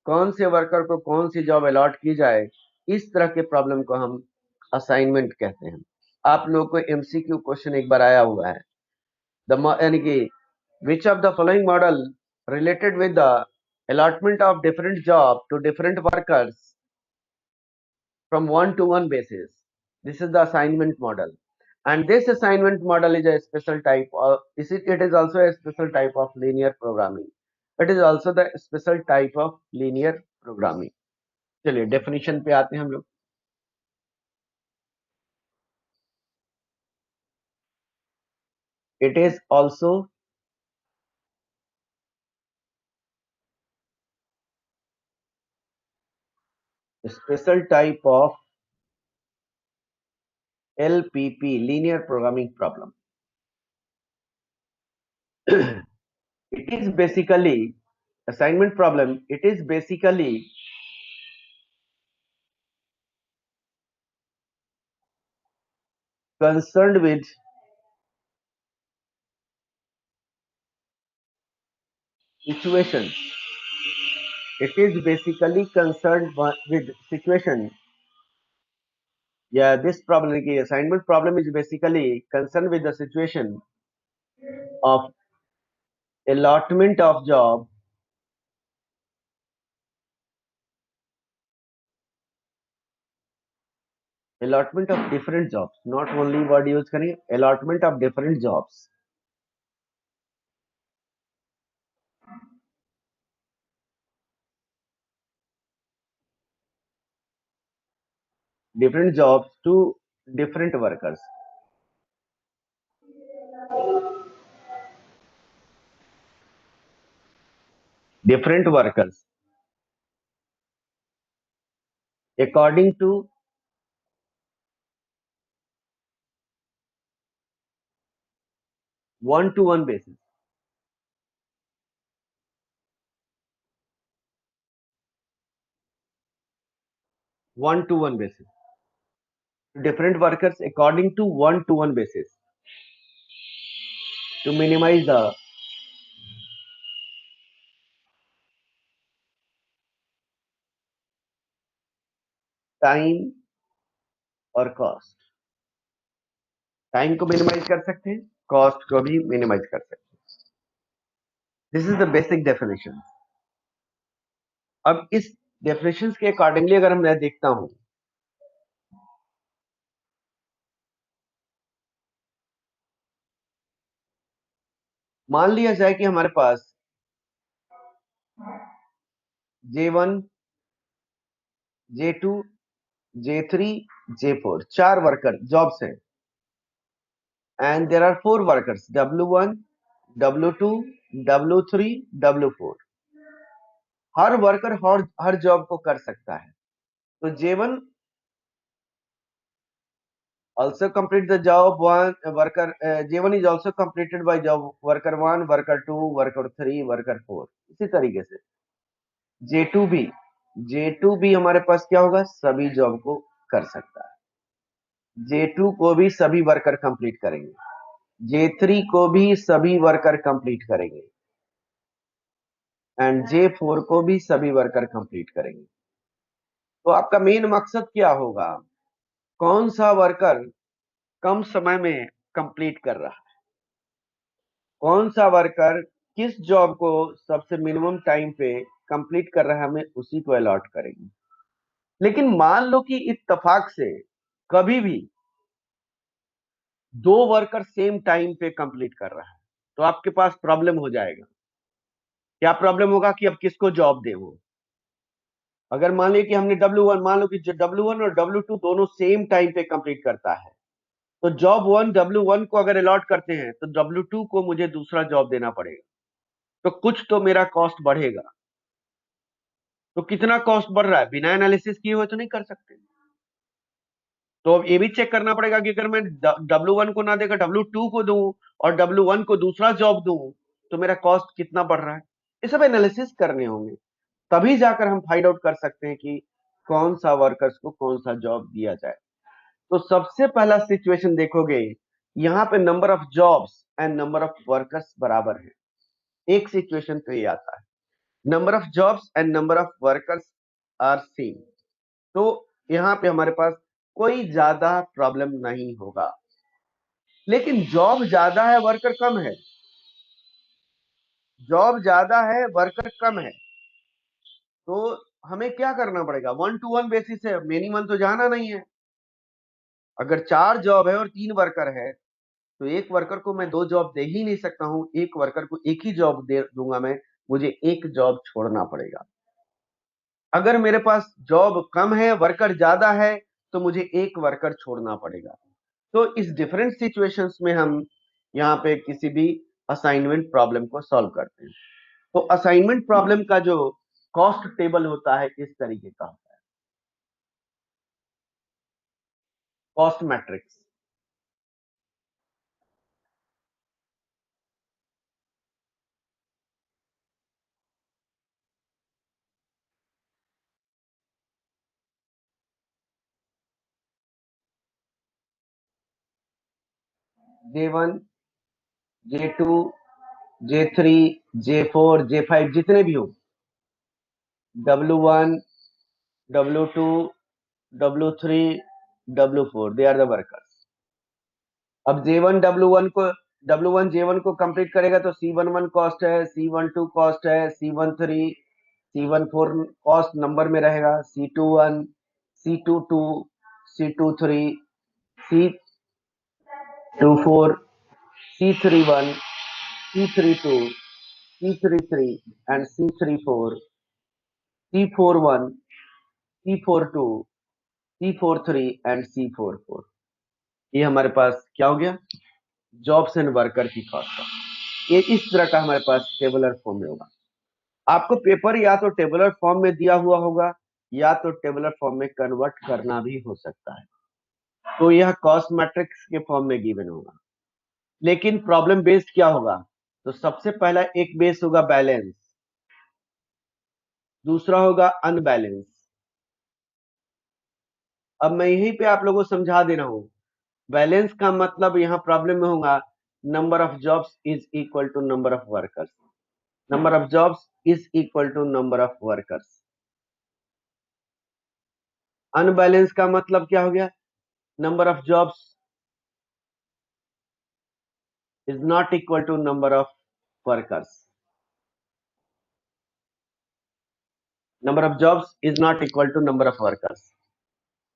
कौन से वर्कर को कौन सी जॉब अलॉट की जाए, इस तरह के प्रॉब्लम को हम असाइनमेंट कहते हैं। आप लोगों को एमसीक्यू क्वेश्चन एक बार आया हुआ है, यानी कि which of the following model related with the allotment of different job to different workers from one to one basis. This is the assignment model, and this assignment model is a special type of, it is also a special type of linear programming. It is also the special type of linear programming. चलिए definition पे आते हैं हम लोग। It is also a special type of LPP, linear programming problem. It is basically assignment problem. It is basically concerned with situations. It is basically concerned with situation. Yeah, this problem, the assignment problem is basically concerned with the situation of allotment of job, allotment of different jobs. Not only word use करें, allotment of different jobs. Different jobs to different workers. Different workers according to one-to-one basis. One-to-one basis. Different workers according to one-to-one basis to minimize the time और cost. Time को minimise कर सकते हैं, cost को भी minimise कर सकते हैं. This is the basic definition. अब इस डेफिनेशन के अकॉर्डिंगली अगर मैं देखता हूं, मान लिया जाए कि हमारे पास J1, J2, J3, J4 चार वर्कर जॉब्स हैं, and there are 4 workers W1, W2, W3, W4. हर वर्कर हर जॉब को कर सकता है. तो J1 also complete the job one worker. J1 is also completed by job worker 1, worker 2, worker 3, worker 4. इसी तरीके से J2 भी हमारे पास क्या होगा, सभी जॉब को कर सकता है. J2 को भी सभी वर्कर कंप्लीट करेंगे, J3 को भी सभी वर्कर कंप्लीट करेंगे, एंड J4 को भी सभी वर्कर कंप्लीट करेंगे. तो आपका मेन मकसद क्या होगा, कौन सा वर्कर कम समय में कंप्लीट कर रहा है, कौन सा वर्कर किस जॉब को सबसे मिनिमम टाइम पे कंप्लीट कर रहा है, हमें उसी को अलॉट करेंगे. लेकिन मान लो कि इत्तेफाक से कभी भी 2 वर्कर सेम टाइम पे कंप्लीट कर रहा है, तो आपके पास प्रॉब्लम हो जाएगा. क्या प्रॉब्लम होगा कि अब किसको जॉब दे वो. अगर मान लीजिए कि हमने W1, मान लो कि W1 और W2 दोनों सेम टाइम पे कंप्लीट करता है, तो जॉब 1 W1 को अगर अलॉट करते हैं तो W2 को मुझे दूसरा जॉब देना पड़ेगा, तो कुछ तो मेरा कॉस्ट बढ़ेगा. तो कितना कॉस्ट बढ़ रहा है, बिना एनालिसिस किए हुए तो नहीं कर सकते. तो अब ये भी चेक करना पड़ेगा कि अगर मैं W1 को ना देकर W2 को दूं और W1 को दूसरा जॉब दूं, तो मेरा कॉस्ट कितना बढ़ रहा है. ये सब एनालिसिस करने होंगे, तभी जाकर हम फाइंड आउट कर सकते हैं कि कौन सा वर्कर्स को कौन सा जॉब दिया जाए. तो सबसे पहला सिचुएशन देखोगे, यहाँ पे number of jobs and number of workers बराबर है. एक सिचुएशन तो ये आता है, number of jobs and number of workers are same. तो यहाँ पे हमारे पास कोई ज्यादा प्रॉब्लम नहीं होगा. लेकिन जॉब ज्यादा है, वर्कर कम है, जॉब ज्यादा है, वर्कर कम है, तो हमें क्या करना पड़ेगा, 1-to-1 बेसिस है, मिनिमम तो जाना नहीं है. अगर 4 जॉब है और 3 वर्कर है, तो एक वर्कर को मैं 2 जॉब दे ही नहीं सकता हूं, एक वर्कर को एक ही जॉब दे दूंगा मैं, मुझे एक जॉब छोड़ना पड़ेगा. अगर मेरे पास जॉब कम है, वर्कर ज्यादा है, तो मुझे एक वर्कर छोड़ना पड़ेगा. तो इस डिफरेंट सिचुएशंस में हम यहाँ पे किसी भी असाइनमेंट प्रॉब्लम को सॉल्व करते हैं. तो असाइनमेंट प्रॉब्लम का जो कॉस्ट टेबल होता है इस तरीके का होता है, cost matrix. J1, J2, J3, J4, J5 जितने भी हो, W1, W2, W3, W4, they are the workers. अब W1 J1 को कंप्लीट करेगा तो C11 कॉस्ट है, C12 कॉस्ट है, C13, C14 कॉस्ट नंबर में रहेगा, C21, C22, C23, C24, C31, C32, C33 and C34, C41, C42, C43 and C44. ये हमारे पास क्या हो गया, जॉब्स एंड वर्कर की कॉस्ट का। ये इस तरह का हमारे पास टेबुलर फॉर्म में होगा। आपको पेपर या तो टेबुलर फॉर्म में दिया हुआ होगा या तो टेबुलर फॉर्म में कन्वर्ट करना भी हो सकता है, तो यह कॉस्ट मैट्रिक्स के फॉर्म में गिवन होगा। लेकिन प्रॉब्लम बेस्ड क्या होगा, तो सबसे पहला एक बेस होगा बैलेंस, दूसरा होगा अनबैलेंस। अब मैं यहीं पे आप लोगों को समझा दे रहा हूं, बैलेंस का मतलब यहां प्रॉब्लम में होगा number of jobs is equal to number of workers, number of jobs is equal to number of workers. Unbalance का मतलब क्या हो गया, number of jobs is not equal to number of workers, number of jobs is not equal to number of workers।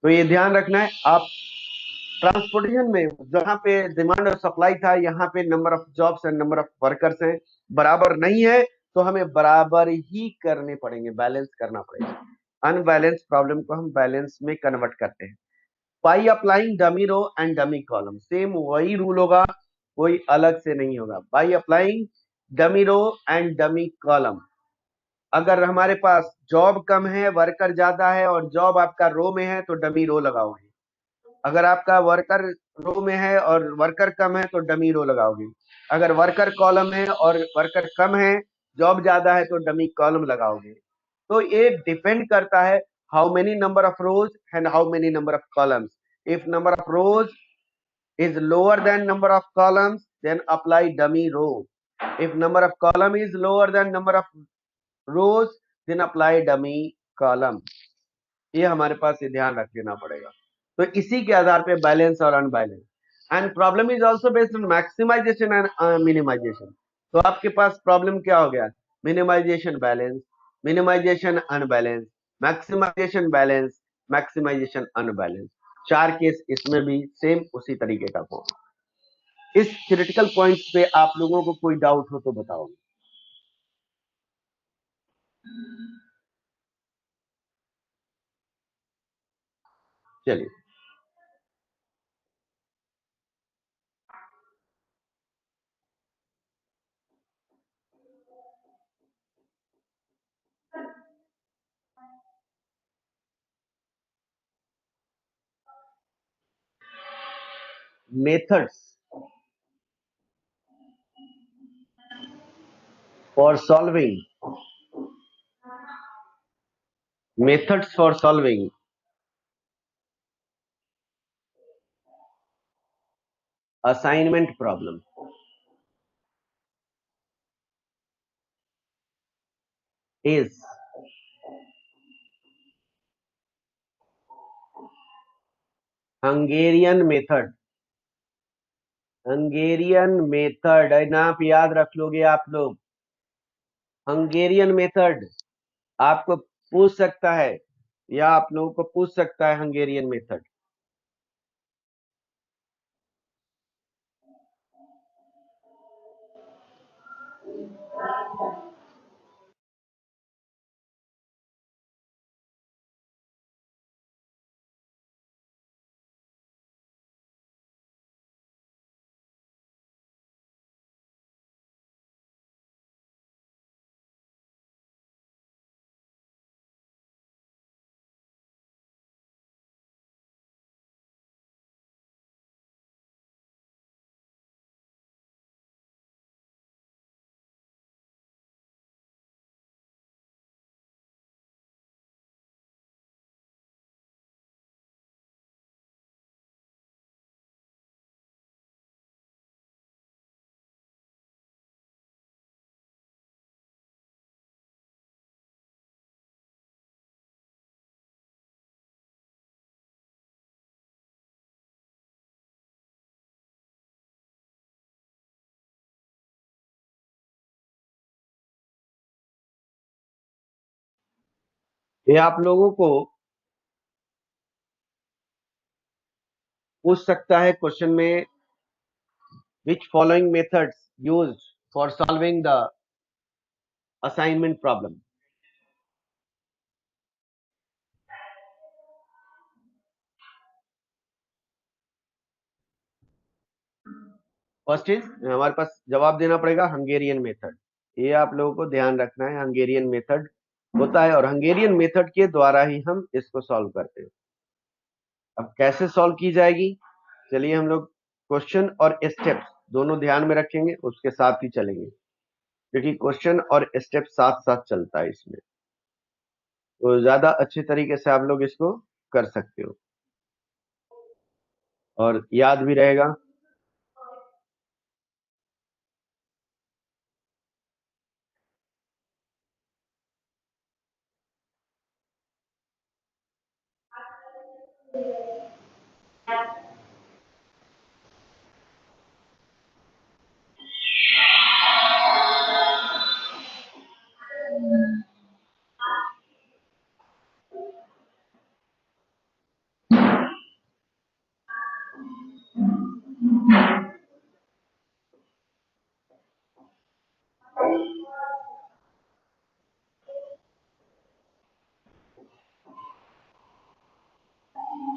तो ये ध्यान रखना है। आप ट्रांसपोर्टेशन में जहां पे डिमांड और सप्लाई था, यहाँ पे number of jobs and number of workers हैं, बराबर नहीं है, तो हमें बराबर ही करने पड़ेंगे, बैलेंस करना पड़ेगा। अनबैलेंस प्रॉब्लम को हम बैलेंस में कन्वर्ट करते हैं by applying dummy row and dummy column. Same वही रूल होगा, कोई अलग से नहीं होगा। By applying dummy row and dummy column, अगर हमारे पास जॉब कम है वर्कर ज्यादा है और जॉब आपका रो में है तो डमी रो लगाओगे, अगर आपका वर्कर रो में है और वर्कर कम है तो डमी रो लगाओगे, अगर वर्कर कॉलम है और वर्कर कम है जॉब ज्यादा है तो डमी कॉलम लगाओगे। तो ये डिपेंड करता है how many number of rose and how many number of columns. If number of rose is lower than number of columns, then apply dummy row. If number of column is lower than number of rows, then apply dummy column। ये हमारे पास ये ध्यान रख लेना पड़ेगा। तो इसी के आधार पे बैलेंस और unbalance, and problem is also based on maximization and minimization. तो आपके पास प्रॉब्लम क्या हो गया, minimization balance, minimization unbalance, maximization balance, maximization unbalance. चार केस इसमें भी सेम उसी तरीके का फॉर्म। इस क्रिटिकल पॉइंट्स पे आप लोगों को कोई डाउट हो तो बताओ। चलिए, methods for solving, methods for solving assignment problem is Hungarian method। Hungarian method है ना, आप याद रख लोगे आप लोग, हंगेरियन मेथड आपको पूछ सकता है या आप लोगों को पूछ सकता है हंगेरियन मेथड। ये आप लोगों को पूछ सकता है क्वेश्चन में, which following methods used for solving the assignment problem। First is हमारे पास जवाब देना पड़ेगा हंगेरियन मेथड। ये आप लोगों को ध्यान रखना है, हंगेरियन मेथड होता है और हंगेरियन मेथड के द्वारा ही हम इसको सॉल्व करते हैं। अब कैसे सॉल्व की जाएगी, चलिए हम लोग क्वेश्चन और स्टेप्स दोनों ध्यान में रखेंगे, उसके साथ ही चलेंगे, क्योंकि क्वेश्चन और स्टेप साथ साथ चलता है इसमें, तो ज्यादा अच्छे तरीके से आप लोग इसको कर सकते हो और याद भी रहेगा।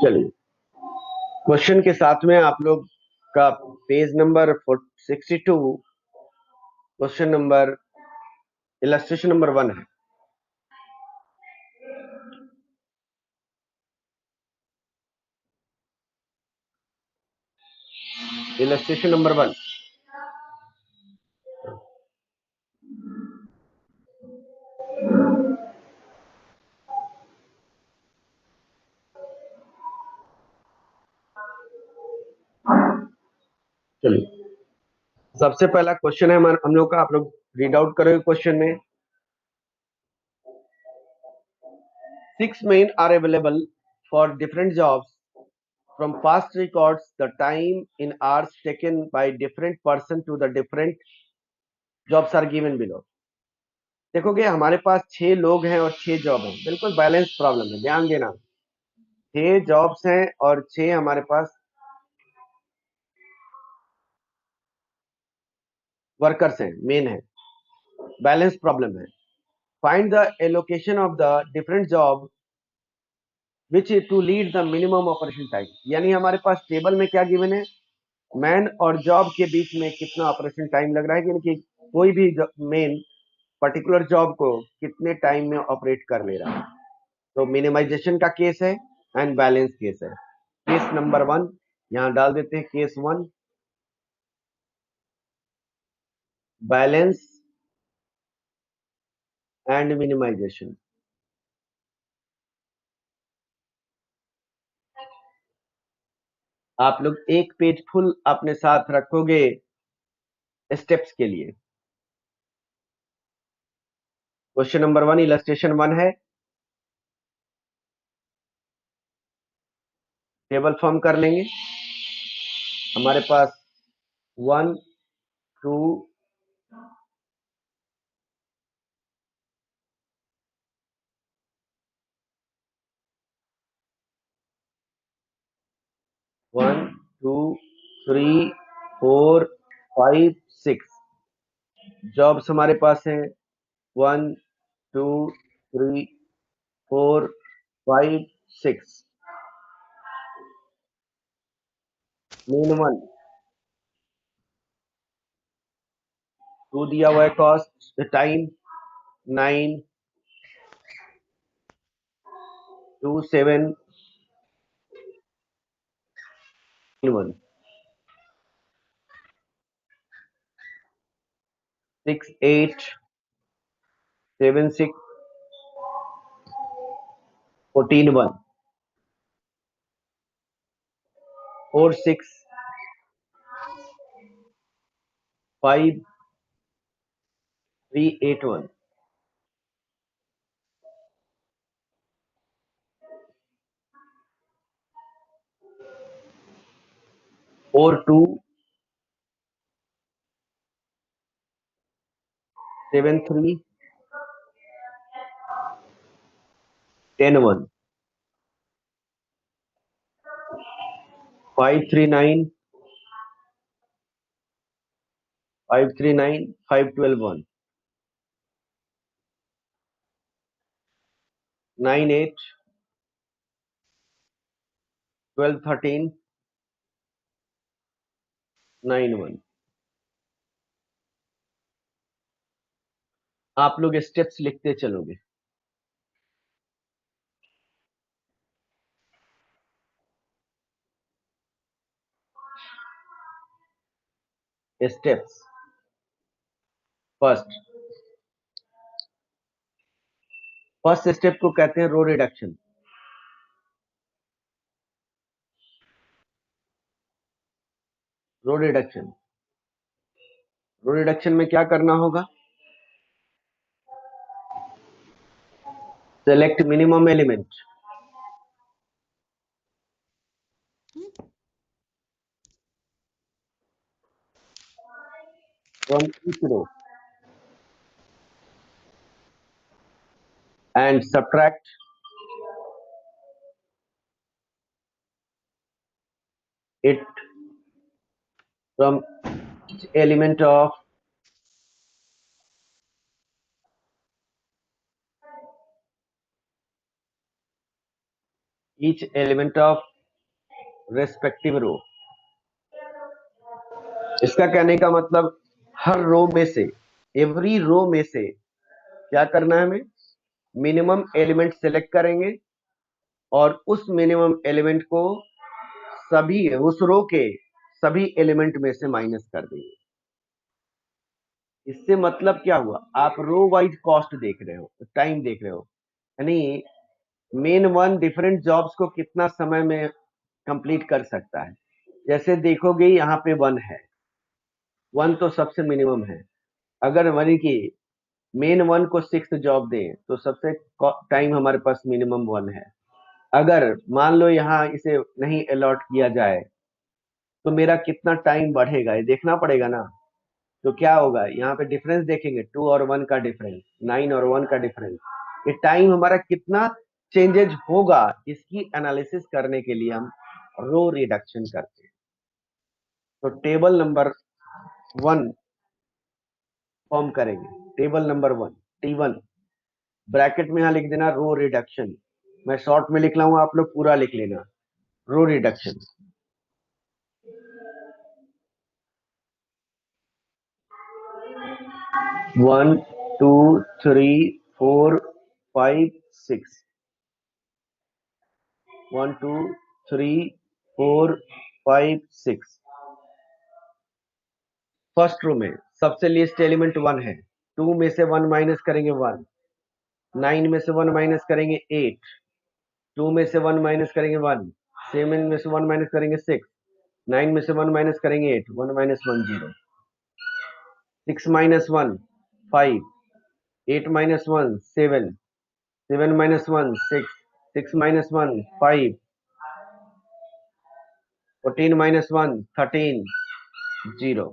चलिए क्वेश्चन के साथ में आप लोग का page number 62, question number illustration number 1 है। इलस्ट्रेशन नंबर 1, चलिए सबसे पहला क्वेश्चन है हम लोग का, आप लोग रीड आउट करोगे क्वेश्चन में। 6 men are available for different jobs. From past records, the time in hours taken by different person to the different jobs are given below. देखोगे हमारे पास 6 लोग हैं और 6 जॉब हैं, बिल्कुल बैलेंस प्रॉब्लम है, ध्यान देना। 6 जॉब्स हैं और 6 हमारे पास वर्कर्स हैं, मेन है, बैलेंस प्रॉब्लम है। Find the allocation of the different job which to lead the minimum operation time. यानी हमारे पास टेबल में क्या गिवन है, मैन और जॉब के बीच में कितना ऑपरेशन टाइम लग रहा है, यानी कि कोई भी मेन पर्टिकुलर जॉब को कितने टाइम में ऑपरेट कर ले रहा है। तो मिनिमाइजेशन का केस है एंड बैलेंस केस है। केस नंबर 1 यहां डाल देते हैं, केस 1 बैलेंस एंड मिनिमाइजेशन। आप लोग एक पेज फुल अपने साथ रखोगे स्टेप्स के लिए। क्वेश्चन नंबर 1 इलस्ट्रेशन 1 है, टेबल फॉर्म कर लेंगे। हमारे पास 1 2 1 2 3 4 5 6 जॉब्स हमारे पास हैं। 1 2 3 4 5 6। मेन 1 टू दिया हुआ है, कॉस्ट टाइम 9 2 7 1 6 8 7 6 14 1 4 6 5 3 8 1 4 2 7 3 10 1 5 3 9 5 3 9 5 12 1 9 8 12 13 9 1 आप लोग स्टेप्स लिखते चलोगे। स्टेप्स फर्स्ट फर्स्ट स्टेप को कहते हैं row reduction. Row reduction row reduction में क्या करना होगा? Select minimum element from each row and subtract it from each element of respective row। इसका कहने का मतलब हर रो में से, एवरी रो में से क्या करना है हमें? मिनिमम एलिमेंट सेलेक्ट करेंगे और उस मिनिमम एलिमेंट को सभी उस रो के सभी एलिमेंट में से माइनस कर देंगे। इससे मतलब क्या हुआ? आप रो वाइज कॉस्ट देख रहे हो, टाइम देख रहे हो, यानी मेन वन डिफरेंट जॉब्स को कितना समय में कंप्लीट कर सकता है। जैसे देखोगे यहाँ पे वन है, वन तो सबसे मिनिमम है। अगर वन की मेन वन को 6 जॉब दें तो सबसे टाइम हमारे पास मिनिमम वन है। अगर मान लो यहाँ इसे नहीं अलॉट किया जाए तो मेरा कितना टाइम बढ़ेगा ये देखना पड़ेगा ना। तो क्या होगा, यहाँ पे डिफरेंस देखेंगे, 2 और 1 का डिफरेंस, 9 और 1 का डिफरेंस, ये टाइम हमारा कितना चेंजेज होगा, इसकी एनालिसिस करने के लिए हम रो रिडक्शन करते हैं। तो टेबल नंबर 1 फॉर्म करेंगे, टेबल नंबर 1 T1, ब्रैकेट में यहां लिख देना रो रिडक्शन। मैं शॉर्ट में लिख लाऊंगा, आप लोग पूरा लिख लेना, रो रिडक्शन। 1 2 3 4 5 6, 1 2 3 4 5 6। फर्स्ट रो में सबसे लीस्ट एलिमेंट 1 है, 2 में से 1 माइनस करेंगे 1, 9 में से 1 माइनस करेंगे 8, 2 में से 1 माइनस करेंगे 1, 7 में से 1 माइनस करेंगे 6, 9 में से 1 माइनस करेंगे 8, 1 minus 1 0, 6 minus 1 5, 8 minus 1 7, 7 minus 1 6, 6 minus 1 5, 14 minus 1 13 0,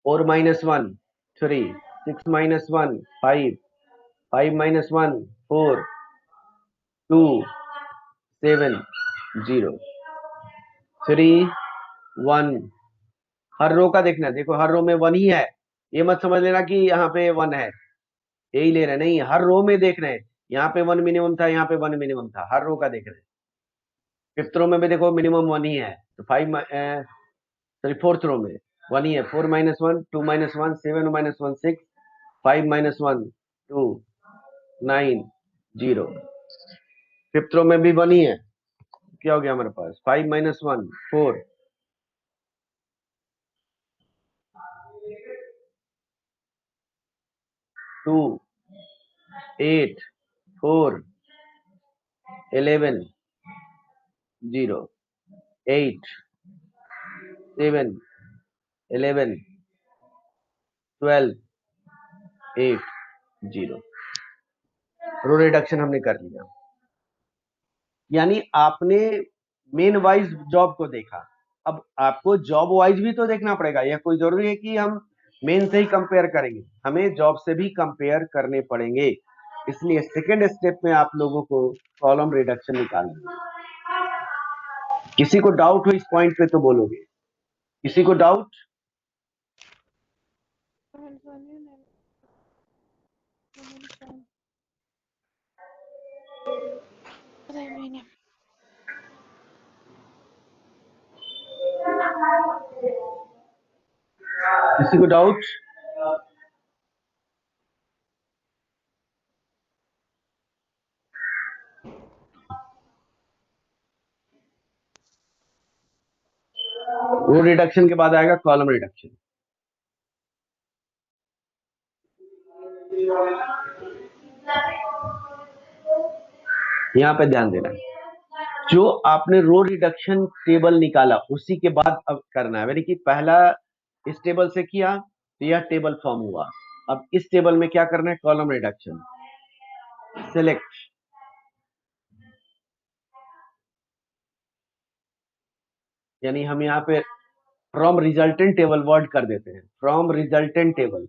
4 minus 1 3, 6 minus 1 5, 5 minus 1 4 2 7 0 3 1। हर रो का देखना, देखो हर रो में 1 ही है, ये मत समझ लेना कि यहाँ पे 1 है यही ले रहे, नहीं, हर रो में देख रहे हैं। यहाँ पे 1 मिनिमम था, यहाँ पे 1 मिनिमम था, हर रो का देख रहे हैं। फिफ्थ रो में भी देखो मिनिमम 1 ही है, तो 5 सॉरी फोर्थ रो में 1 ही है, 4 minus 1 2 minus 1 7 minus 1 6, 5 minus 1 2 9 0। Fifth row में भी 1 ही है, क्या हो गया हमारे पास 5 माइनस 1 4 2 8 4 11 0 8 7 11 12 8 0। रो रिडक्शन हमने कर लिया, यानी आपने मेन वाइज जॉब को देखा। अब आपको जॉब वाइज भी तो देखना पड़ेगा, यह कोई जरूरी है कि हम मेन से ही कंपेयर करेंगे, हमें जॉब से भी कंपेयर करने पड़ेंगे। इसलिए सेकेंड स्टेप में आप लोगों को कॉलम रिडक्शन निकालना है। किसी को डाउट हो इस पॉइंट पे तो बोलोगे, किसी को डाउट? किसी को डाउट? रो रिडक्शन के बाद आएगा कॉलम रिडक्शन। यहाँ पे ध्यान देना है, जो आपने रो रिडक्शन टेबल निकाला उसी के बाद अब करना है, यानी कि पहला इस टेबल से किया तो यह टेबल फॉर्म हुआ, अब इस टेबल में क्या करना है, कॉलम रिडक्शन। सिलेक्ट, यानी हम यहाँ पे फ्रॉम रिजल्टेंट टेबल वर्ड कर देते हैं, from resultant table.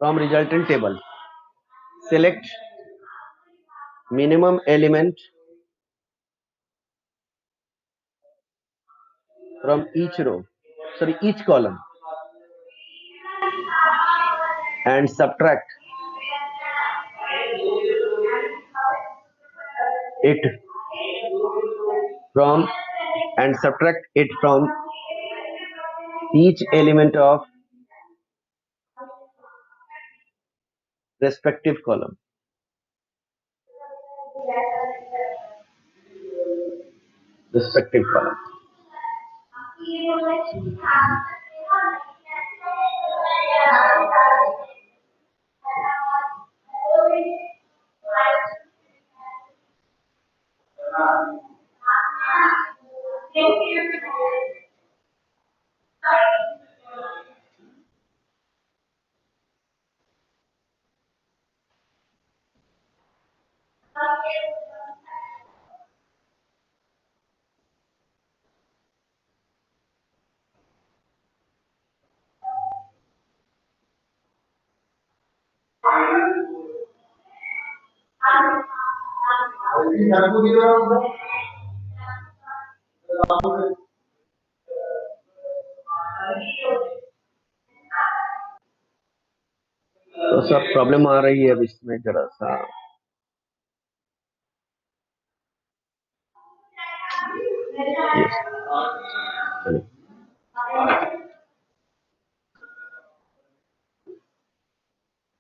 From resultant table select minimum element from each row, sorry, each column, and subtract it from each element of respective column. Respective column. तो सब problem आ रही है अब इसमें जरा सा। Yes. चलिए।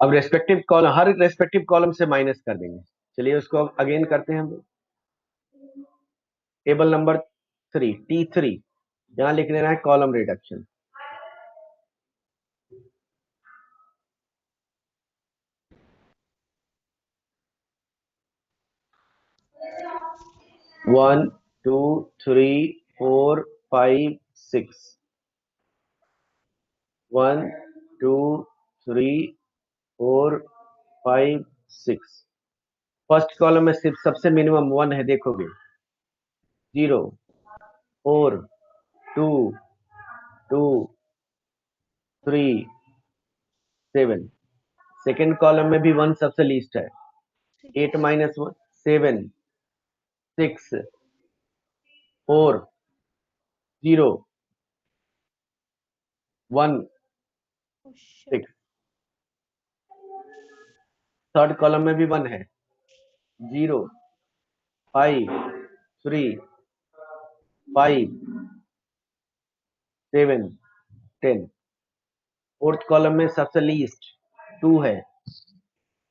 अब रेस्पेक्टिव कॉलम, हर रेस्पेक्टिव कॉलम से माइनस कर देंगे। चलिए उसको अगेन करते हैं हम। टेबल नंबर 3 T3, यहां लिख लेना है column reduction. One two three four five six, 1 2 3 4 5 6। First column में सिर्फ सबसे मिनिमम 1 है, देखोगे 0 4 2 2 3 7। सेकेंड कॉलम में भी 1 सबसे लीस्ट है, 8 माइनस 1 7 6 4 0 1 6। थर्ड कॉलम में भी 1 है, 0 5 3 5 7 10। फोर्थ कॉलम में सबसे लीस्ट 2 है,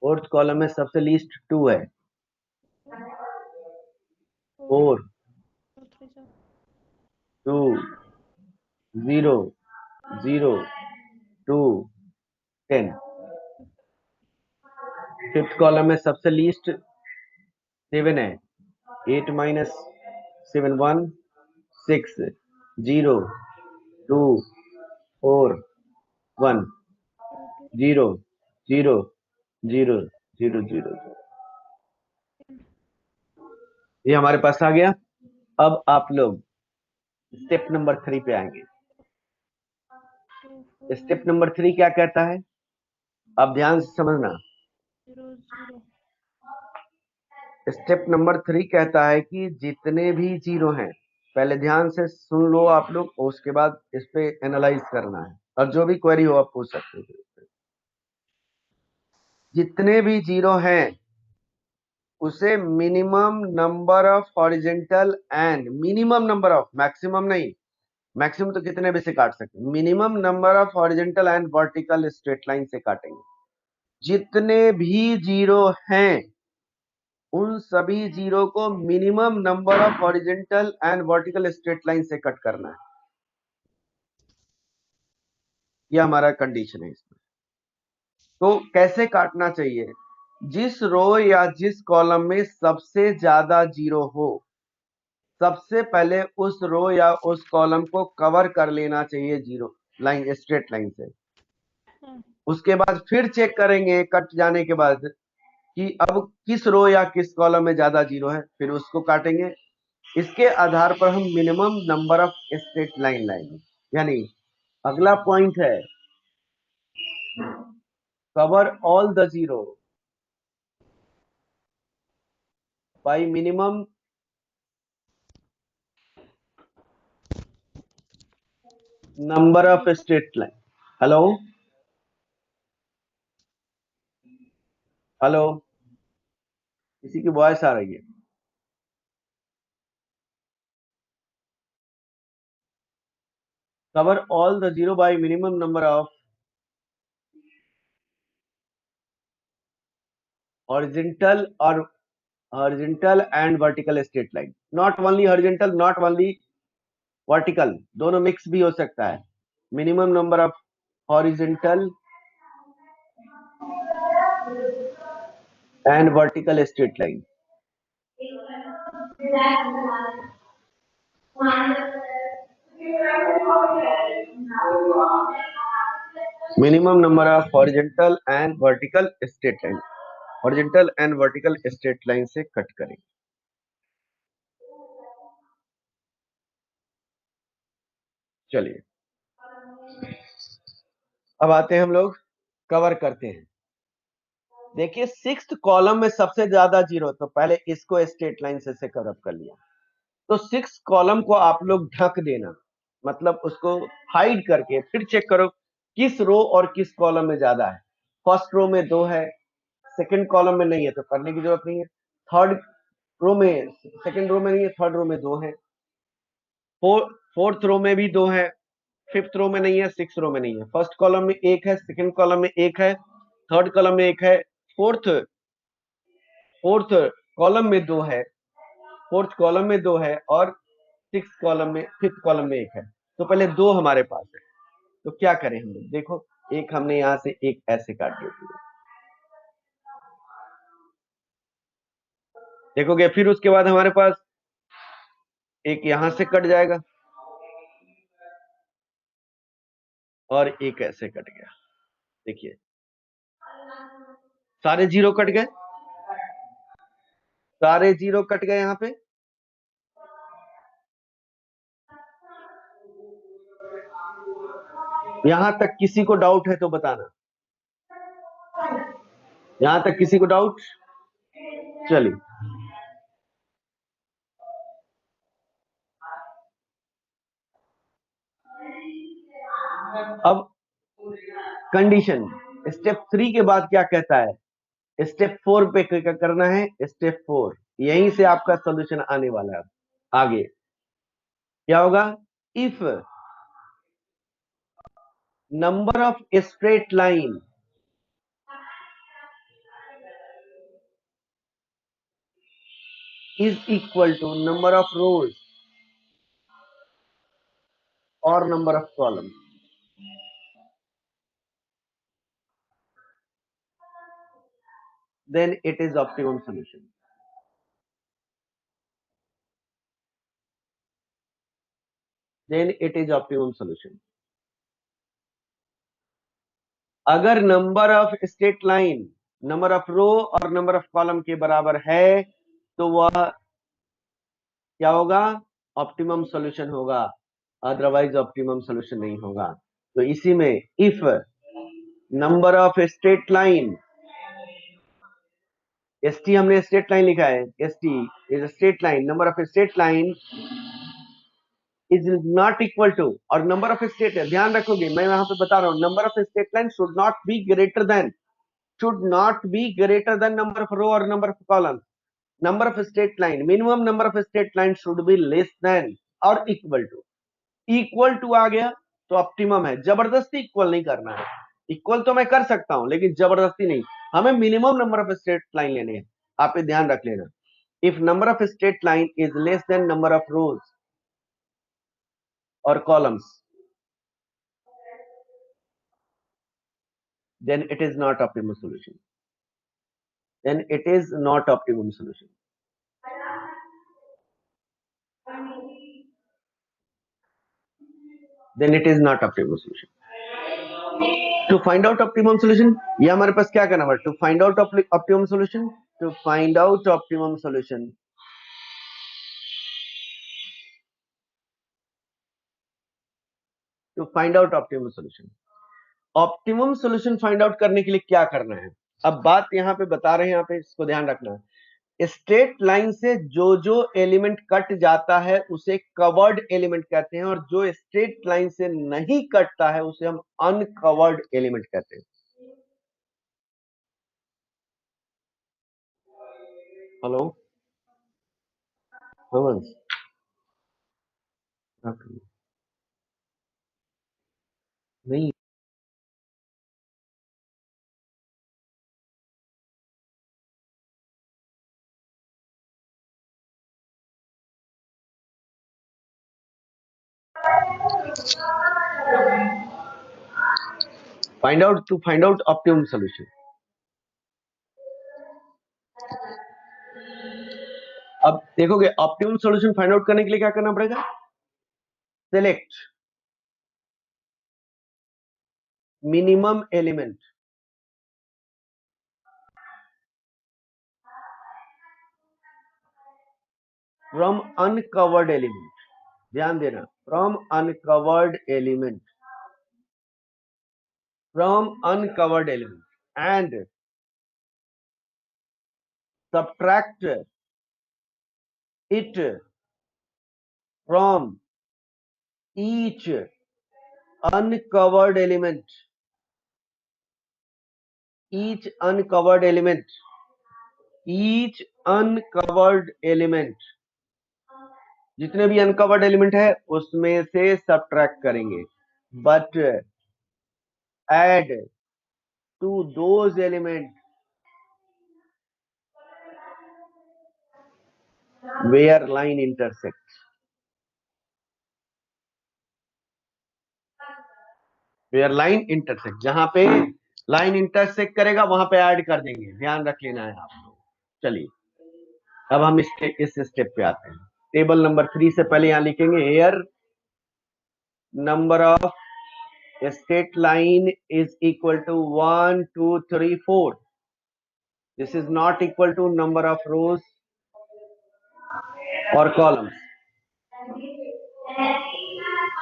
फोर्थ कॉलम में सबसे लीस्ट 2 है, 4 2 0 0 2 10। फिफ्थ कॉलम में सबसे लीस्ट 7 है, 8 माइनस 7 1 6 0 2 4 1 0 0 0 0 0। ये हमारे पास आ गया। अब आप लोग स्टेप नंबर 3 पे आएंगे। स्टेप नंबर 3 क्या कहता है, अब ध्यान से समझना। स्टेप नंबर 3 कहता है कि जितने भी जीरो हैं, पहले ध्यान से सुन लो आप लोग, उसके बाद इस पे एनालाइज करना है, और जो भी क्वेरी हो आप पूछ सकते हो। जितने भी जीरो हैं उसे minimum number of horizontal and minimum number of, maximum नहीं, मैक्सिमम तो कितने भी से काट सकते, minimum number of horizontal and vertical straight line से काटेंगे। जितने भी जीरो हैं उन सभी जीरो को minimum number of horizontal and vertical straight line से कट करना है। यह हमारा कंडीशन है इसमें। तो कैसे काटना चाहिए? जिस रो या जिस कॉलम में सबसे ज्यादा जीरो हो, सबसे पहले उस रो या उस कॉलम को कवर कर लेना चाहिए जीरो लाइन, स्ट्रेट लाइन से। उसके बाद फिर चेक करेंगे कट जाने के बाद कि अब किस रो या किस कॉलम में ज्यादा जीरो है, फिर उसको काटेंगे। इसके आधार पर हम minimum number of straight line लाएंगे। यानी अगला पॉइंट है cover all the zero by minimum number of straight line. Hello hello, किसी की वॉइस आ रही है? cover all the zero by minimum number of horizontal or horizontal and vertical straight line, not only horizontal not only vertical, दोनों mix भी हो सकता है। Minimum number of horizontal and vertical straight line. Minimum number of horizontal and vertical straight line, horizontal and vertical straight line से cut करें। चलिए अब आते हैं हम लोग कवर करते हैं। देखिए सिक्स्थ कॉलम में सबसे ज्यादा जीरो, तो पहले इसको स्ट्रेट लाइन से कवर अप कर लिया। तो सिक्स कॉलम को आप लोग ढक देना, मतलब उसको हाइड करके फिर चेक करो किस रो और किस कॉलम में ज्यादा है। फर्स्ट रो में 2 है, सेकंड कॉलम में नहीं है तो करने की जरूरत नहीं है। थर्ड रो में, सेकंड रो में नहीं है, थर्ड रो में 2 है। फोर्थ रो में भी 2 है, फिफ्थ रो में नहीं है, सिक्स रो में नहीं है। फर्स्ट कॉलम में 1 है, सेकंड कॉलम में 1 है, थर्ड कॉलम में 1 है, फोर्थ फोर्थ कॉलम में 2 है, फोर्थ कॉलम में 2 है, और सिक्स कॉलम में, फिफ्थ कॉलम में 1 है। तो पहले 2 हमारे पास है, तो क्या करें हम लोग? देखो एक हमने यहां से एक ऐसे काट दिया, देखोगे फिर उसके बाद हमारे पास एक यहां से कट जाएगा और एक ऐसे कट गया। देखिए सारे जीरो कट गए, सारे जीरो कट गए यहाँ पे। यहां तक किसी को डाउट है तो बताना, यहां तक किसी को डाउट? चलिए अब कंडीशन स्टेप 3 के बाद क्या कहता है? स्टेप 4 पे क्या करना है? स्टेप 4 यहीं से आपका सॉल्यूशन आने वाला है। आगे क्या होगा? If number of straight line is equal to number of rows or number of columns, then it is optimum solution. Then it is optimum solution. अगर number of straight line number of row और number of column के बराबर है तो वह क्या होगा? Optimum solution होगा, अदरवाइज ऑप्टिमम सॉल्यूशन नहीं होगा। तो इसी में if number of straight line, S T हमने स्ट्रेट लाइन लिखा है, S T is straight line, number of straight line is not equal to, और नंबर ऑफ स्टेट है, ध्यान रखोगे मैं यहां पे बता रहा हूं, number of state line should not be greater than, should not be greater than number of row और number of column. Number of state line, minimum number of state line should be less than और equal to. Equal to आ गया तो optimum है, जबरदस्ती equal नहीं करना है। Equal तो मैं कर सकता हूं लेकिन जबरदस्ती नहीं, हमें minimum number of state line लेने हैं। आप ये ध्यान रख लेना। If number of straight line is less than number of rows और columns, then it is not optimum solution. Then it is not optimum solution. Then it is not optimum solution. To find out optimum solution, ये हमारे पास क्या करना पड़ेगा? To find out optimum solution, to find out optimum solution, to find out optimum solution. Optimum solution find out करने के लिए क्या करना है? अब बात यहाँ पे बता रहे हैं, यहाँ पे इसको ध्यान रखना है। स्ट्रेट लाइन से जो जो एलिमेंट कट जाता है उसे कवर्ड एलिमेंट कहते हैं, और जो स्ट्रेट लाइन से नहीं कटता है उसे हम अनकवर्ड एलिमेंट कहते हैं। हेलो हवंस, नहीं फाइंड आउट ऑप्टिमम सोल्यूशन। अब देखोगे ऑप्टिमम सोल्यूशन फाइंड आउट करने के लिए क्या करना पड़ेगा? Select minimum element from uncovered element, ध्यान देना, from uncovered element, from uncovered element, and subtract it from each uncovered element, each uncovered element, each uncovered element, जितने भी अनकवर्ड एलिमेंट है उसमें से सब्ट्रैक्ट करेंगे, but add to those element where line intersect, where line intersect, जहां पे line intersect करेगा वहां पे ऐड कर देंगे, ध्यान रख लेना है आप लोग। चलिए अब हम इस स्टेप पे आते हैं। टेबल नंबर 3 से पहले यहां लिखेंगे here number of straight line is equal to 1 2 3 4। This is not equal to number of rows और columns,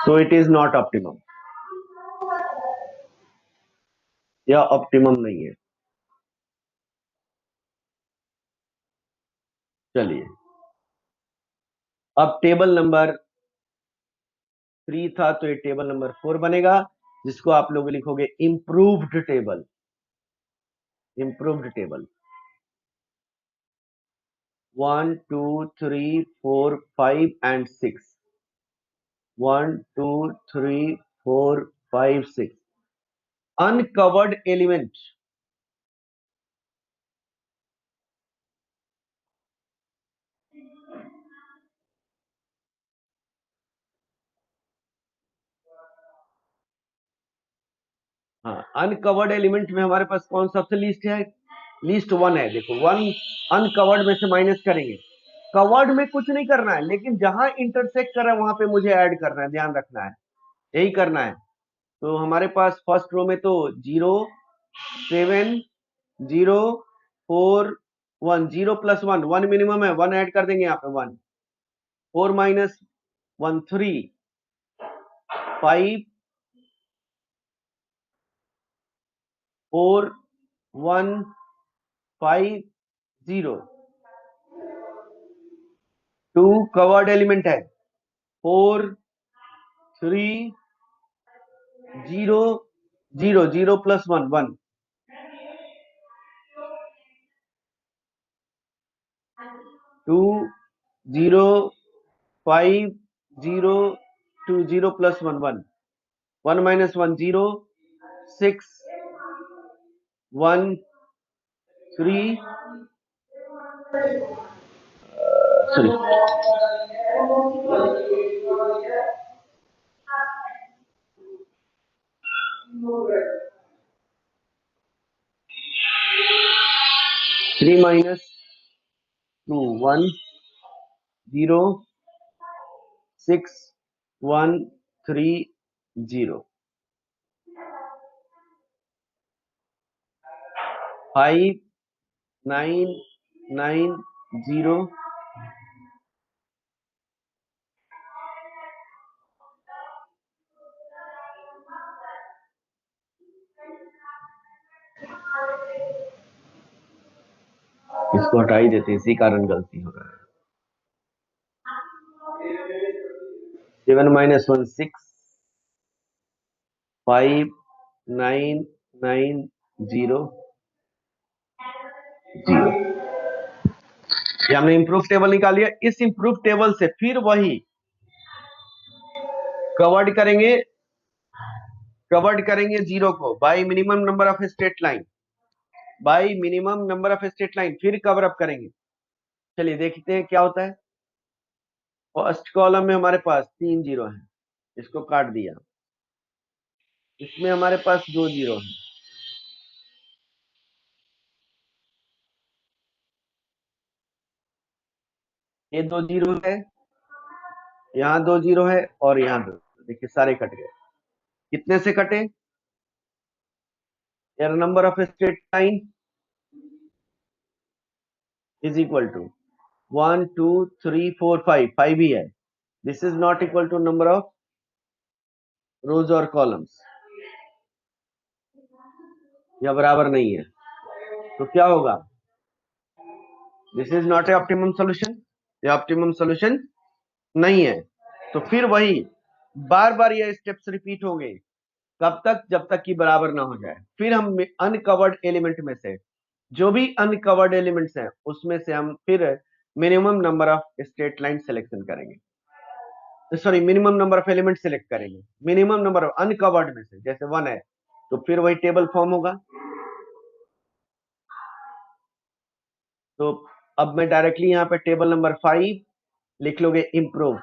so it is not optimum, यह ऑप्टिमम नहीं है। चलिए अब टेबल नंबर 3 था तो ये टेबल नंबर 4 बनेगा, जिसको आप लोग लिखोगे improved table, improved table 1 2 3 4 5 and 6, 1 2 3 4 5 6 uncovered element, हाँ अनकवर्ड एलिमेंट में हमारे पास कौन सबसे लीस्ट है? लीस्ट 1 है। देखो 1 अनकवर्ड में से माइनस करेंगे, कवर्ड में कुछ नहीं करना है, लेकिन जहां इंटरसेक्ट कर रहा है वहां पे मुझे ऐड करना है, ध्यान रखना है, यही करना है। तो हमारे पास फर्स्ट रो में तो 0 7 0 4 1, 0 प्लस 1, 1 मिनिमम है, 1 ऐड कर देंगे यहाँ पे, 1 4 माइनस 1 3 5 4 1 5 0 2 कवर्ड एलिमेंट है, 4 3 0 0 0 plus 1 1 2 0 5 0 2 0 plus 1 1 1 minus 1 0 6 1 3 sorry, 3 minus 2, 1, 0, 6, 1, 3, 0, 5, 9, 9, 0, इसको हटा ही देते, इसी कारण गलती हो रहा है। 7 minus 1, 6, 5, 9, 9, 0, 0। ये हमने इम्प्रूव टेबल निकाल लिया। इस इम्प्रूव टेबल से फिर वही कवर्ड करेंगे जीरो को bye minimum number of straight line, bye minimum number of straight line, फिर कवर अप करेंगे। चलिए देखते हैं क्या होता है। फर्स्ट कॉलम में हमारे पास 3 जीरो है, इसको काट दिया। इसमें हमारे पास 2 जीरो है, ये 2 जीरो है, यहाँ 2 जीरो है, और यहाँ 2। देखिए सारे कट गए। कितने से कटे? यार number of straight line is equal to 1 2 3 4 5, 5 ही है। This is not equal to number of rows और कॉलम्स, या बराबर नहीं है। तो क्या होगा? This is not a optimum solution, ये ऑप्टिमम सोल्यूशन नहीं है। तो फिर वही बार बार ये स्टेप्स रिपीट होंगे। कब तक? जब तक कि बराबर ना हो जाए। फिर हम अनकवर्ड एलिमेंट में से, जो भी अनकवर्ड एलिमेंट्स हैं उसमें से हम फिर minimum number of straight line selection करेंगे, sorry minimum number of element select करेंगे। मिनिमम नंबर ऑफ अनकवर्ड में से जैसे 1 है, तो फिर वही टेबल फॉर्म होगा। तो अब मैं डायरेक्टली यहाँ पे टेबल नंबर 5 लिख लोगे इम्प्रूव,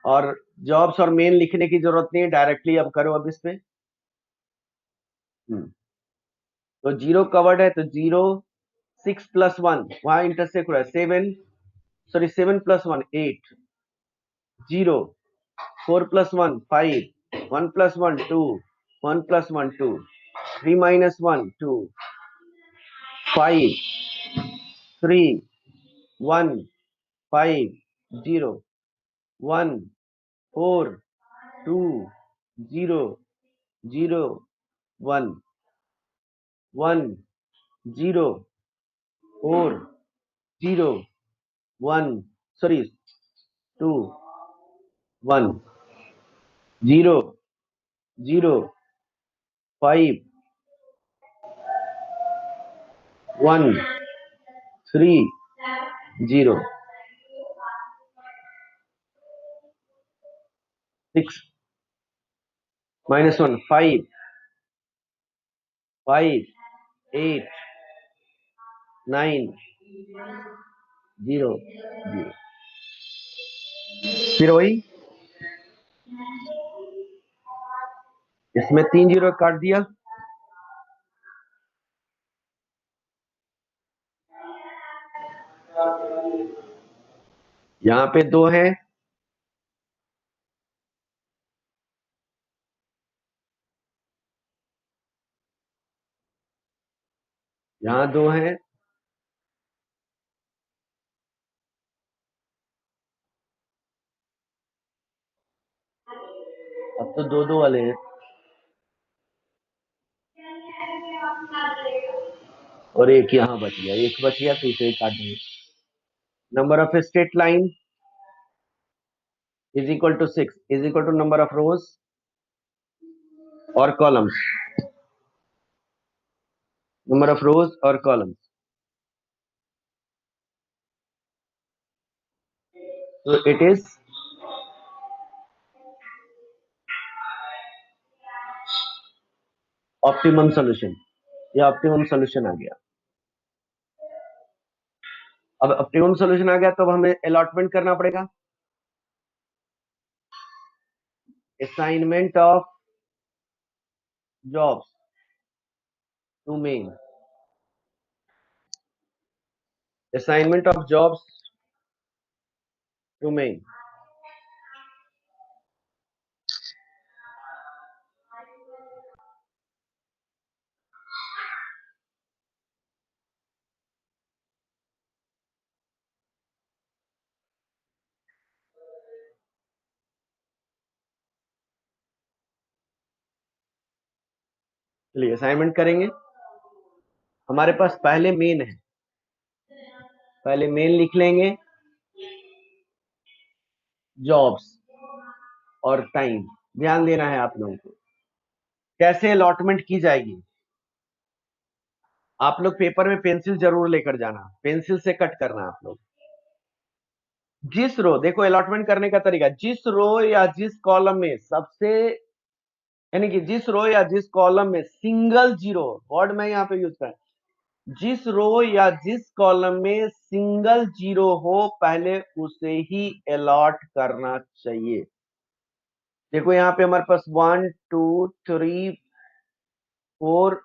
और जॉब्स और मेन लिखने की जरूरत नहीं है, डायरेक्टली अब करो अब इस पे। तो जीरो कवर्ड है, तो 0, 6 प्लस 1 वहां इंटरसेक्ट हो रहा है, 7, sorry 7 plus 1 8, 0, 4 plus 1 5, 1 plus 1 2, 1 plus 1 2, 3 minus 1 2, 5, 3, 1, 5, 0, 1, 4, 2, 0, 0, 1, 1, 0, 4, 0, 1, sorry 2, 1, 0, 0, 5, 1, 3, 0, 6 minus 1 5, 5, 8, 9, 0, 0। फिर वही इसमें 3 जीरो काट दिया, यहाँ पे 2 है, यहाँ 2 है, अब तो 2 2 वाले हैं, और एक यहाँ बच गया, एक बच गया तो इसे काट देंगे। Number of straight line is equal to 6 is equal to number of rows और कॉलम्स, नंबर ऑफ रोज और कॉलम्स। तो इट इज ऑप्टिमम सॉल्यूशन, ये ऑप्टिमम सॉल्यूशन आ गया। अब ऑप्टिमम सोल्यूशन आ गया तो अब हमें अलॉटमेंट करना पड़ेगा। Assignment of jobs to men, assignment of jobs to men. चलिए असाइनमेंट करेंगे। हमारे पास पहले मेन है, पहले मेन लिख लेंगे, जॉब्स और टाइम। ध्यान देना है आप लोगों को कैसे अलॉटमेंट की जाएगी। आप लोग पेपर में पेंसिल जरूर लेकर जाना, पेंसिल से कट करना आप लोग। जिस रो, देखो अलॉटमेंट करने का तरीका, जिस रो या जिस कॉलम में सबसे, यानी कि जिस रो या जिस कॉलम में सिंगल जीरो, वर्ड मैं यहाँ पे यूज कर, जिस रो या जिस कॉलम में सिंगल जीरो हो पहले उसे ही अलॉट करना चाहिए। देखो यहाँ पे हमारे पास 1 2 3 4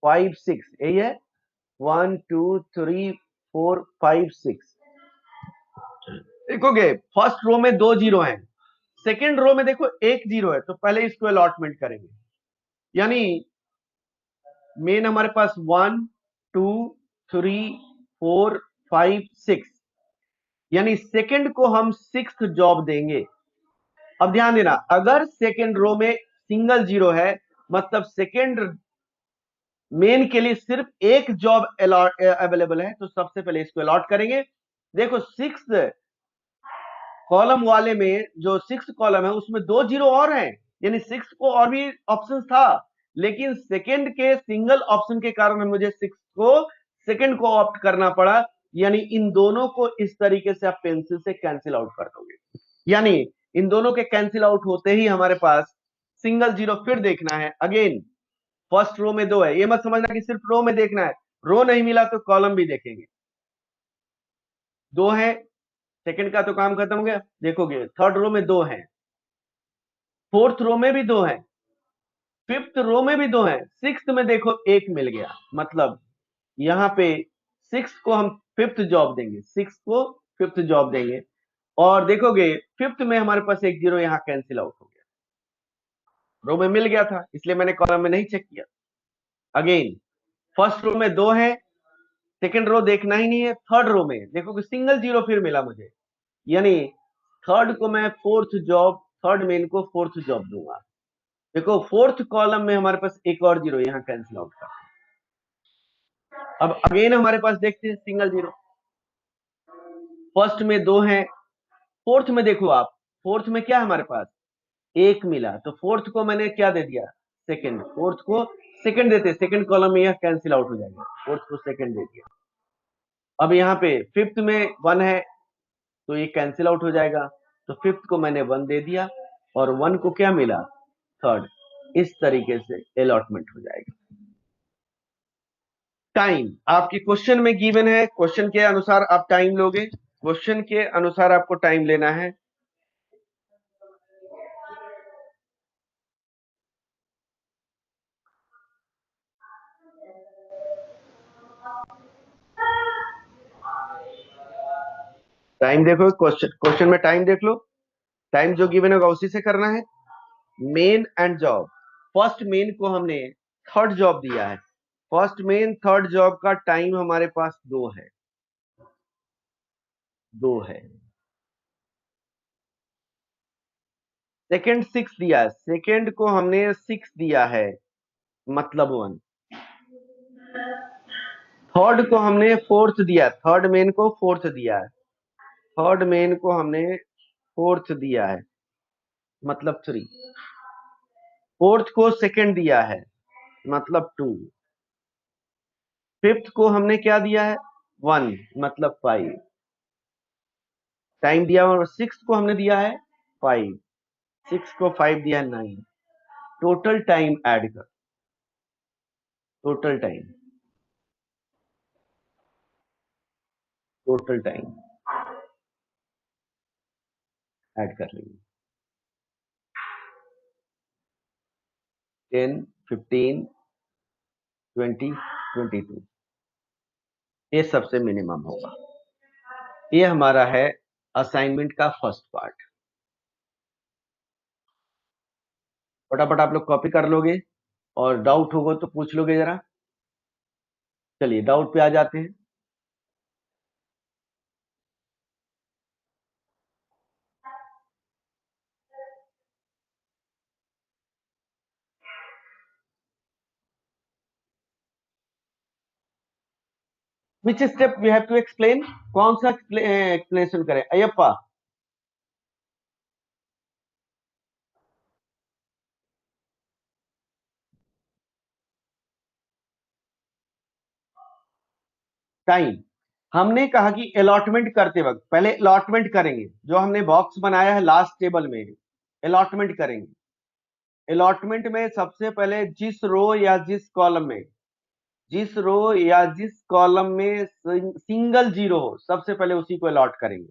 5 6, यही है 1 2 3 4 5 6। देखोगे फर्स्ट रो में 2 जीरो हैं, सेकेंड रो में देखो 1 जीरो है, तो पहले इसको अलॉटमेंट करेंगे। यानी मेन हमारे पास 1 2 3 4 5 6, यानी सेकेंड को हम 6th जॉब देंगे। अब ध्यान देना, अगर सेकेंड रो में सिंगल जीरो है मतलब सेकेंड मेन के लिए सिर्फ एक जॉब अवेलेबल है, तो सबसे पहले इसको अलॉट करेंगे। देखो 6th कॉलम वाले में, जो 6th कॉलम है उसमें 2 जीरो और हैं, यानी 6 को और भी ऑप्शन था, लेकिन सेकेंड के सिंगल ऑप्शन के कारण मुझे 6 को सेकेंड को ऑप्ट करना पड़ा। यानी इन दोनों को इस तरीके से आप पेंसिल से कैंसिल आउट कर दोगे। यानी इन दोनों के कैंसिल आउट होते ही हमारे पास सिंगल जीरो फिर देखना है। अगेन फर्स्ट रो में 2 है, ये मत समझना कि सिर्फ रो में देखना है, रो नहीं मिला तो कॉलम भी देखेंगे। 2 है, सेकंड का तो काम खत्म हो गया। देखोगे थर्ड रो में 2 है, फोर्थ रो में भी 2 है, फिफ्थ रो में भी 2 है, सिक्स्थ में देखो एक मिल गया। मतलब यहाँ पे 6 को हम फिफ्थ जॉब देंगे, 6 को फिफ्थ जॉब देंगे। और देखोगे फिफ्थ में हमारे पास एक जीरो यहाँ कैंसिल आउट हो गया, रो में मिल गया था इसलिए मैंने कॉलम में नहीं चेक किया। अगेन फर्स्ट रो में 2 है, सेकेंड रो देखना ही नहीं है, थर्ड रो में देखो कि सिंगल जीरो फिर मिला मुझे, यानी थर्ड को मैं फोर्थ जॉब, थर्ड मेन को फोर्थ जॉब दूंगा। देखो फोर्थ कॉलम में हमारे पास एक और जीरो यहाँ कैंसिल आउट का। अब अगेन हमारे पास देखते हैं सिंगल जीरो, फर्स्ट में 2 है, फोर्थ में देखो आप, फोर्थ में क्या है हमारे पास एक मिला, तो फोर्थ को मैंने क्या दे दिया सेकंड, फोर्थ को सेकंड देते, सेकंड कॉलम में यह कैंसिल आउट हो जाएगा, फोर्थ को सेकंड दे दिया। अब यहाँ पे फिफ्थ में 1 है तो ये कैंसिल आउट हो जाएगा, तो फिफ्थ को मैंने 1 दे दिया और 1 को क्या मिला थर्ड। इस तरीके से अलॉटमेंट हो जाएगा। टाइम आपकी क्वेश्चन में गिवन है, क्वेश्चन के अनुसार आप टाइम लोगे, क्वेश्चन के अनुसार आपको टाइम लेना है। टाइम देखो, क्वेश्चन क्वेश्चन में टाइम देख लो, टाइम जो गिवन होगा उसी से करना है। Main and job, first main को हमने थर्ड जॉब दिया है, फर्स्ट मेन थर्ड जॉब का टाइम हमारे पास 2 है, 2 है। सेकंड 6 दिया है, सेकंड को हमने 6 दिया है मतलब 1। थर्ड को हमने फोर्थ दिया, थर्ड मेन को फोर्थ दिया है, थर्ड मेन को हमने फोर्थ दिया है मतलब 3। फोर्थ को सेकंड दिया है मतलब 2। फिफ्थ को हमने क्या दिया है 1 मतलब 5। टाइम दिया और सिक्स को हमने दिया है 5, 6 को 5 दिया है 9। टोटल टाइम ऐड कर, total time, total time add कर लेंगे। 10, 15, 20, 22, ये सबसे मिनिमम होगा। ये हमारा है असाइनमेंट का फर्स्ट पार्ट। फटाफट आप लोग कॉपी कर लोगे और डाउट होगा तो पूछ लोगे जरा। चलिए डाउट पे आ जाते हैं। Which step we have to explain, कौन सा एक्सप्लेनेशन करें अयप्पा? टाइम। हमने कहा कि अलॉटमेंट करते वक्त पहले अलॉटमेंट करेंगे, जो हमने बॉक्स बनाया है लास्ट टेबल में अलॉटमेंट करेंगे। अलॉटमेंट में सबसे पहले जिस रो या जिस कॉलम में सिंगल जीरो हो सबसे पहले उसी को अलॉट करेंगे।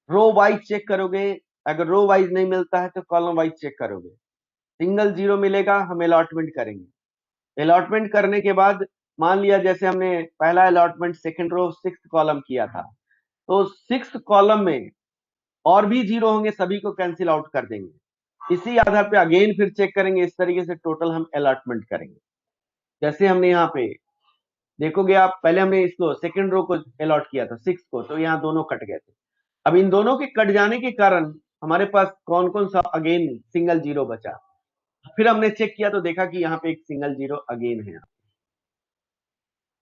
रो वाइज चेक करोगे, अगर रो वाइज नहीं मिलता है तो कॉलम वाइज चेक करोगे। सिंगल जीरो मिलेगा हम अलॉटमेंट करेंगे। अलॉटमेंट करने के बाद मान लिया जैसे हमने पहला allotment second row sixth column किया था, तो सिक्स्थ कॉलम में और भी जीरो होंगे, सभी को कैंसिल आउट कर देंगे। इसी आधार पे अगेन फिर चेक करेंगे, इस तरीके से टोटल हम अलॉटमेंट करेंगे। जैसे हमने यहाँ पे देखोगे आप, पहले हमने इसको सेकंड रो को अलॉट किया था सिक्स को, तो यहाँ दोनों कट गए थे। अब इन दोनों के कट जाने के कारण हमारे पास कौन कौन सा अगेन सिंगल जीरो बचा। फिर हमने चेक किया तो देखा कि यहाँ पे एक सिंगल जीरो अगेन है,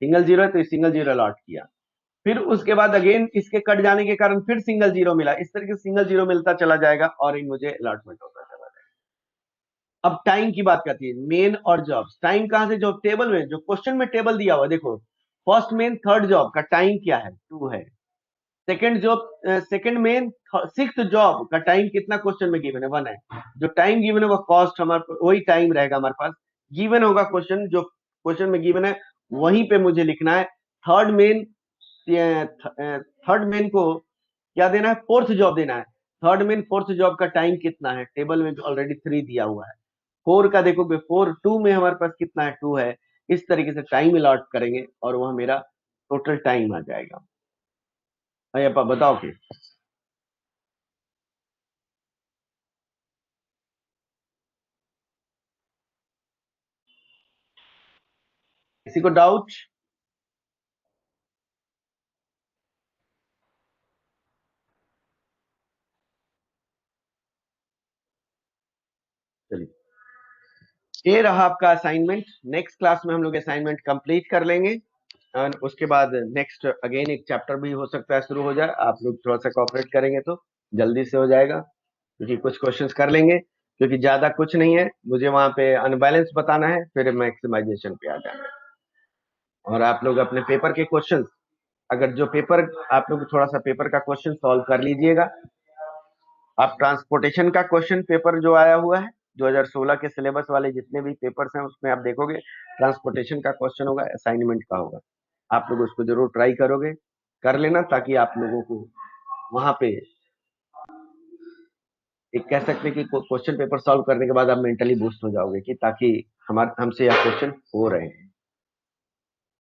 सिंगल जीरो है तो सिंगल जीरो अलॉट किया। फिर उसके बाद अगेन इसके कट जाने के कारण फिर सिंगल जीरो मिला। इस तरीके से सिंगल जीरो मिलता चला जाएगा और इन मुझे अलॉटमेंट होता चला जाएगा। अब टाइम की बात करती है, मेन और जॉब्स। टाइम कहां से? जो टेबल में, जो क्वेश्चन में टेबल दिया हुआ, देखो फर्स्ट मेन थर्ड जॉब का टाइम क्या है? 2 है। Second job, second main sixth job का टाइम कितना क्वेश्चन में गिवन है? 1 है। जो टाइम गिवन है वो कॉस्ट हमारे वही टाइम रहेगा हमारे पास। गिवन होगा क्वेश्चन, जो क्वेश्चन में गिवन है वहीं पे मुझे लिखना है। थर्ड मेन, थर्ड मेन को क्या देना है? फोर्थ जॉब देना है। थर्ड मेन फोर्थ जॉब का टाइम कितना है? टेबल में ऑलरेडी 3 दिया हुआ है। 4 का देखोगे 4, 2 में हमारे पास कितना है? 2 है। इस तरीके से टाइम अलॉट करेंगे और वह मेरा टोटल टाइम आ जाएगा। अयप्पा बताओ कि किसी को डाउट? चलिए, ये रहा आपका असाइनमेंट। नेक्स्ट क्लास में हम लोग असाइनमेंट कंप्लीट कर लेंगे और उसके बाद नेक्स्ट अगेन एक चैप्टर भी हो सकता है शुरू हो जाए। आप लोग थोड़ा सा कॉपरेट करेंगे तो जल्दी से हो जाएगा, क्योंकि कुछ क्वेश्चंस कर लेंगे, क्योंकि ज्यादा कुछ नहीं है। मुझे वहां पे अनबैलेंस बताना है, फिर मैक्सिमाइजेशन पे आ जाना है। और आप लोग अपने पेपर के क्वेश्चंस, अगर जो पेपर आप लोग थोड़ा सा पेपर का क्वेश्चन सॉल्व कर लीजिएगा। आप ट्रांसपोर्टेशन का क्वेश्चन पेपर जो आया हुआ है 2016 के सिलेबस वाले जितने भी पेपर्स हैं उसमें आप देखोगे ट्रांसपोर्टेशन का क्वेश्चन होगा, असाइनमेंट का होगा। आप लोग उसको जरूर ट्राई करोगे, कर लेना, ताकि आप लोगों को वहां पे एक कह सकते हैं कि क्वेश्चन पेपर सॉल्व करने के बाद आप मेंटली बूस्ट हो जाओगे कि ताकि हमारे हमसे यह क्वेश्चन हो रहे हैं।